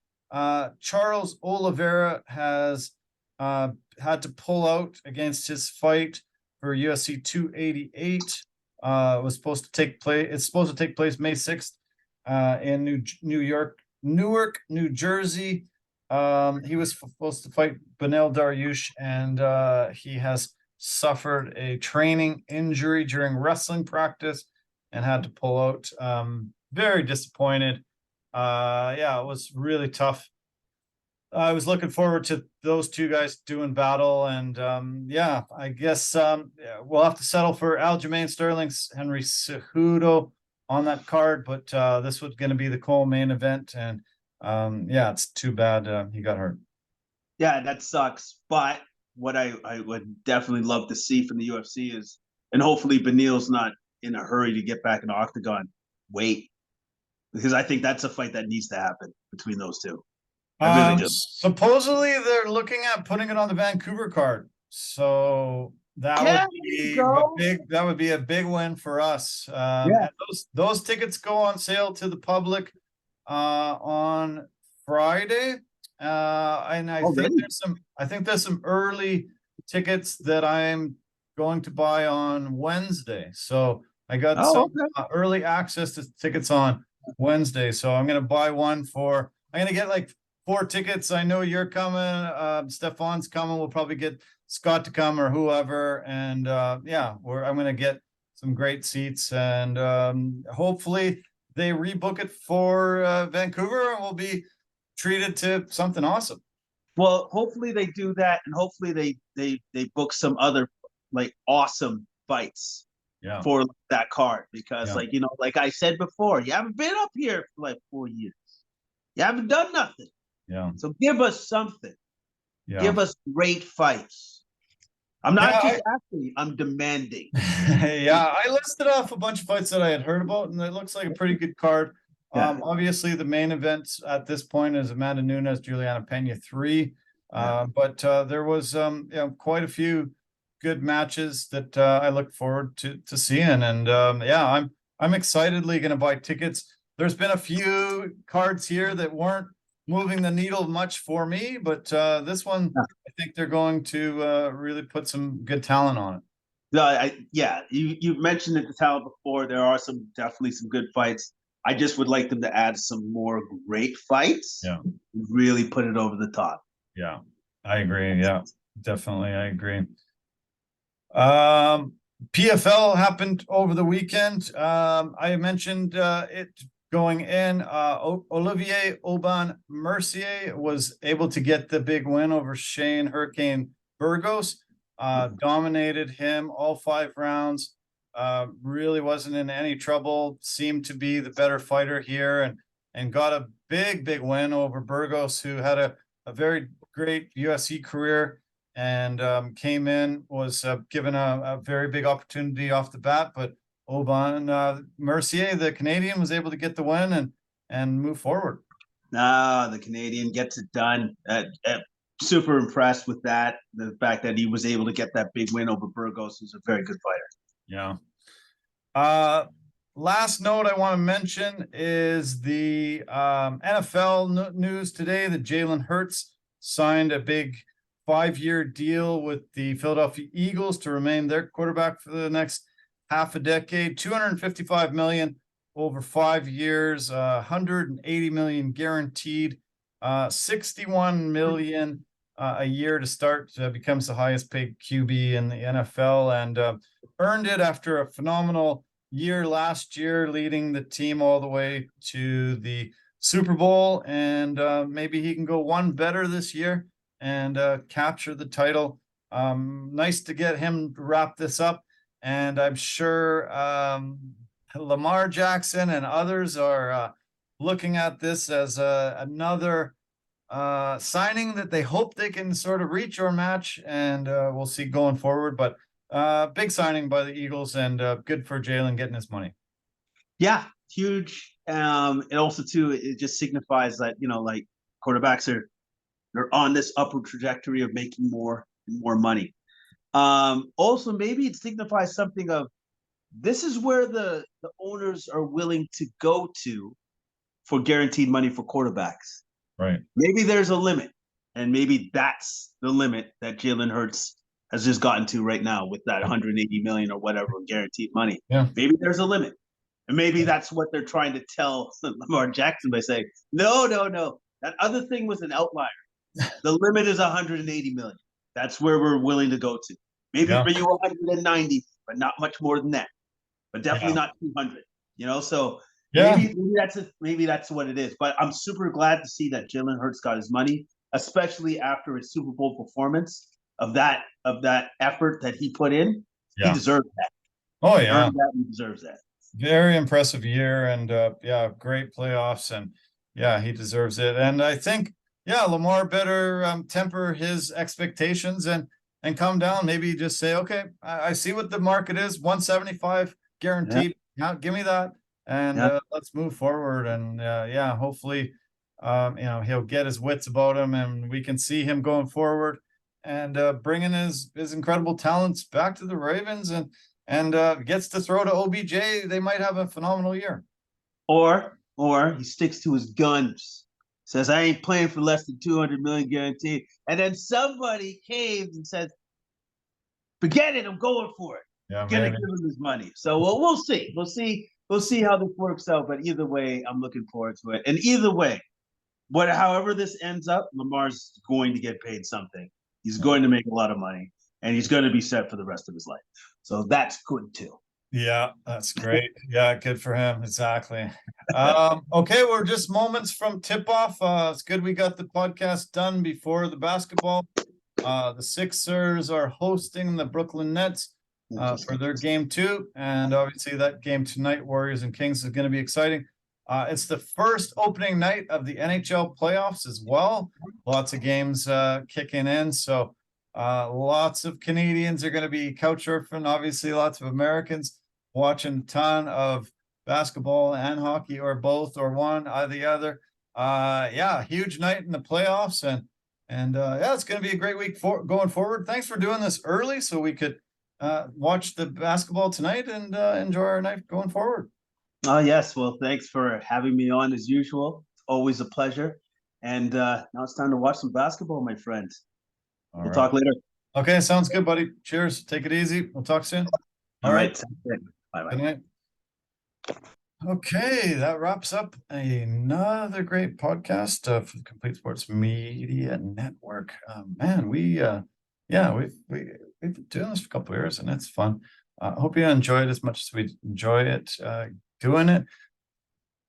Charles Oliveira has had to pull out against his fight for UFC 288. Was supposed to take place. It's supposed to take place May 6th in Newark, New Jersey. He was supposed to fight Beneil Dariush, and he has suffered a training injury during wrestling practice and had to pull out. Very disappointed. Yeah, it was really tough. I was looking forward to those two guys doing battle, and yeah, I guess we'll have to settle for Aljamain Sterling's Henry Cejudo on that card, but this was going to be the co-main event, and yeah, it's too bad he got hurt. Yeah, that sucks. But what I would definitely love to see from the UFC is, and hopefully Beneil's not in a hurry to get back in the octagon. Wait, because I think that's a fight that needs to happen between those two. I really do. Supposedly they're looking at putting it on the Vancouver card, so that would be a big win for us. Yeah. Those tickets go on sale to the public on Friday, and I think there's some early tickets that I'm going to buy on Wednesday. So I got some early access to tickets on Wednesday, so I'm going to buy one for. I'm going to get like 4 tickets. I know you're coming. Stefan's coming. We'll probably get Scott to come or whoever. And yeah, I'm going to get some great seats, and hopefully they rebook it for Vancouver, and we'll be treated to something awesome. Well, hopefully they do that, and hopefully they book some other like awesome fights for that card, because like, you know, like I said before, you haven't been up here for like 4 years. You haven't done nothing. Yeah. So give us something. Yeah. Give us great fights. I'm not just asking, I'm demanding. Yeah, I listed off a bunch of fights that I had heard about, and it looks like a pretty good card. Yeah. Obviously, the main event at this point is Amanda Nunes, Juliana Pena 3. But there was quite a few good matches that I look forward to seeing. And yeah, I'm excitedly going to buy tickets. There's been a few cards here that weren't moving the needle much for me, but this one, I think they're going to really put some good talent on it. No, you mentioned the talent before. There are definitely some good fights. I just would like them to add some more great fights. Yeah, really put it over the top. Yeah, I agree. Yeah, definitely, I agree. PFL happened over the weekend. I mentioned it going in. Olivier Aubin-Mercier was able to get the big win over Shane Hurricane Burgos. Dominated him all 5 rounds. Really wasn't in any trouble. Seemed to be the better fighter here, and got a big win over Burgos, who had a very great UFC career, and came in, was given a very big opportunity off the bat, but Aubin-Mercier, the Canadian, was able to get the win and move forward. The Canadian gets it done. Super impressed with that. The fact that he was able to get that big win over Burgos, who's a very good fighter. Yeah. Last note I want to mention is the NFL news today that Jalen Hurts signed a big 5-year deal with the Philadelphia Eagles to remain their quarterback for the next half a decade. $255 million over 5 years, $180 million guaranteed, $61 million a year to start. Becomes the highest paid QB in the NFL, and earned it after a phenomenal year last year, leading the team all the way to the Super Bowl. And maybe he can go one better this year and capture the title. Nice to get him to wrap this up. And I'm sure Lamar Jackson and others are looking at this as another signing that they hope they can sort of reach or match, and we'll see going forward. But big signing by the Eagles, and good for Jalen getting his money. Yeah, huge. And also too, it just signifies that, like, quarterbacks they're on this upward trajectory of making more and more money. Also, maybe it signifies something of, this is where the owners are willing to go to for guaranteed money for quarterbacks. Right. Maybe there's a limit, and maybe that's the limit that Jalen Hurts has just gotten to right now with that 180 million or whatever guaranteed money. Yeah. Maybe there's a limit. And maybe that's what they're trying to tell Lamar Jackson by saying, no. That other thing was an outlier. The limit is 180 million. That's where we're willing to go to. Maybe for you 190, but not much more than that. But definitely not 200. So maybe that's what it is. But I'm super glad to see that Jalen Hurts got his money, especially after his Super Bowl performance of that effort that he put in. Yeah. He deserves that. Oh yeah, he deserves that. Very impressive year, and great playoffs, and he deserves it. And I think Lamar better temper his expectations and come down. Maybe just say, okay, I see what the market is, 175 guaranteed. Yeah, give me that, and let's move forward. And hopefully, he'll get his wits about him, and we can see him going forward and bringing his incredible talents back to the Ravens, and gets to throw to OBJ. They might have a phenomenal year. Or he sticks to his guns, says, I ain't playing for less than 200 million guaranteed. And then somebody caves and says, forget it, I'm going for it. Yeah, gonna give him his money. So we'll see. We'll see how this works out. But either way, I'm looking forward to it. And either way, however this ends up, Lamar's going to get paid something. He's going to make a lot of money, and he's going to be set for the rest of his life. So that's good too. Yeah, that's great. Yeah, good for him. Exactly. Okay, we're just moments from tip-off. It's good we got the podcast done before the basketball. The Sixers are hosting the Brooklyn Nets for their game 2. And obviously that game tonight, Warriors and Kings, is going to be exciting. It's the first opening night of the NHL playoffs as well. Lots of games kicking in. So lots of Canadians are going to be couch surfing. Obviously, lots of Americans watching a ton of basketball and hockey, or both, or one or the other. Huge night in the playoffs, and it's going to be a great week going forward. Thanks for doing this early so we could watch the basketball tonight and enjoy our night going forward. Oh, yes. Well, thanks for having me on as usual. Always a pleasure. And now it's time to watch some basketball, my friends. All We'll right. talk later. Okay, sounds good, buddy. Cheers. Take it easy. We'll talk soon. All All right. right. Bye bye. Good night. Okay, that wraps up another great podcast for the Complete Sports Media Network. Man, we've been doing this for a couple of years, and it's fun. I hope you enjoy it as much as we enjoy it doing it.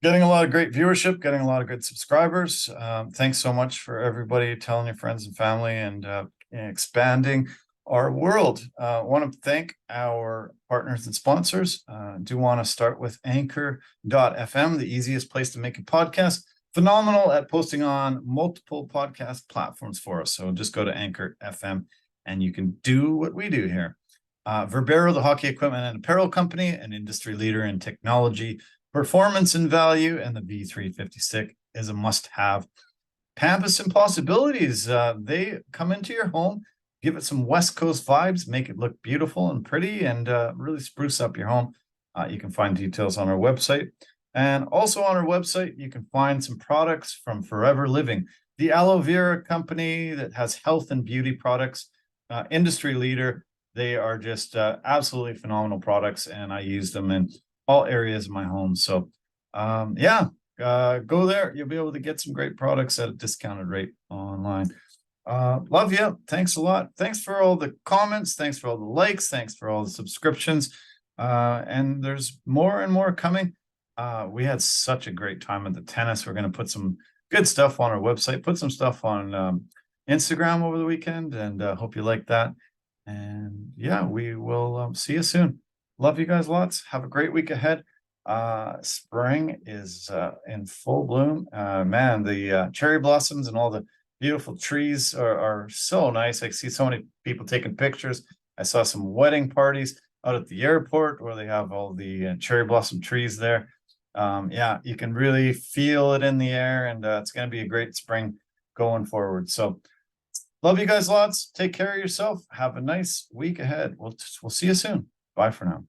Getting a lot of great viewership, getting a lot of good subscribers. Thanks so much for everybody telling your friends and family and expanding our world. Want to thank our partners and sponsors. Do want to start with Anchor.fm, the easiest place to make a podcast. Phenomenal at posting on multiple podcast platforms for us. So just go to Anchor.fm and you can do what we do here. Verbero, the hockey equipment and apparel company, an industry leader in technology, performance and value, and the V350 stick is a must-have. Pampas Impossibilities, they come into your home, give it some West Coast vibes, make it look beautiful and pretty, and really spruce up your home. You can find details on our website. And also on our website, you can find some products from Forever Living, the aloe vera company that has health and beauty products, industry leader. They are just absolutely phenomenal products, and I use them in all areas of my home. So, go there. You'll be able to get some great products at a discounted rate online. Love you. Thanks a lot. Thanks for all the comments. Thanks for all the likes. Thanks for all the subscriptions. And there's more and more coming. We had such a great time at the tennis. We're going to put some good stuff on our website, put some stuff on Instagram over the weekend, and hope you like that. And yeah, we will see you soon. Love you guys lots. Have a great week ahead. Spring is in full bloom. Man, the cherry blossoms and all the beautiful trees are so nice. I see so many people taking pictures. I saw some wedding parties out at the airport where they have all the cherry blossom trees there. Yeah, you can really feel it in the air, and it's going to be a great spring going forward. So love you guys lots. Take care of yourself. Have a nice week ahead. We'll see you soon. Bye for now.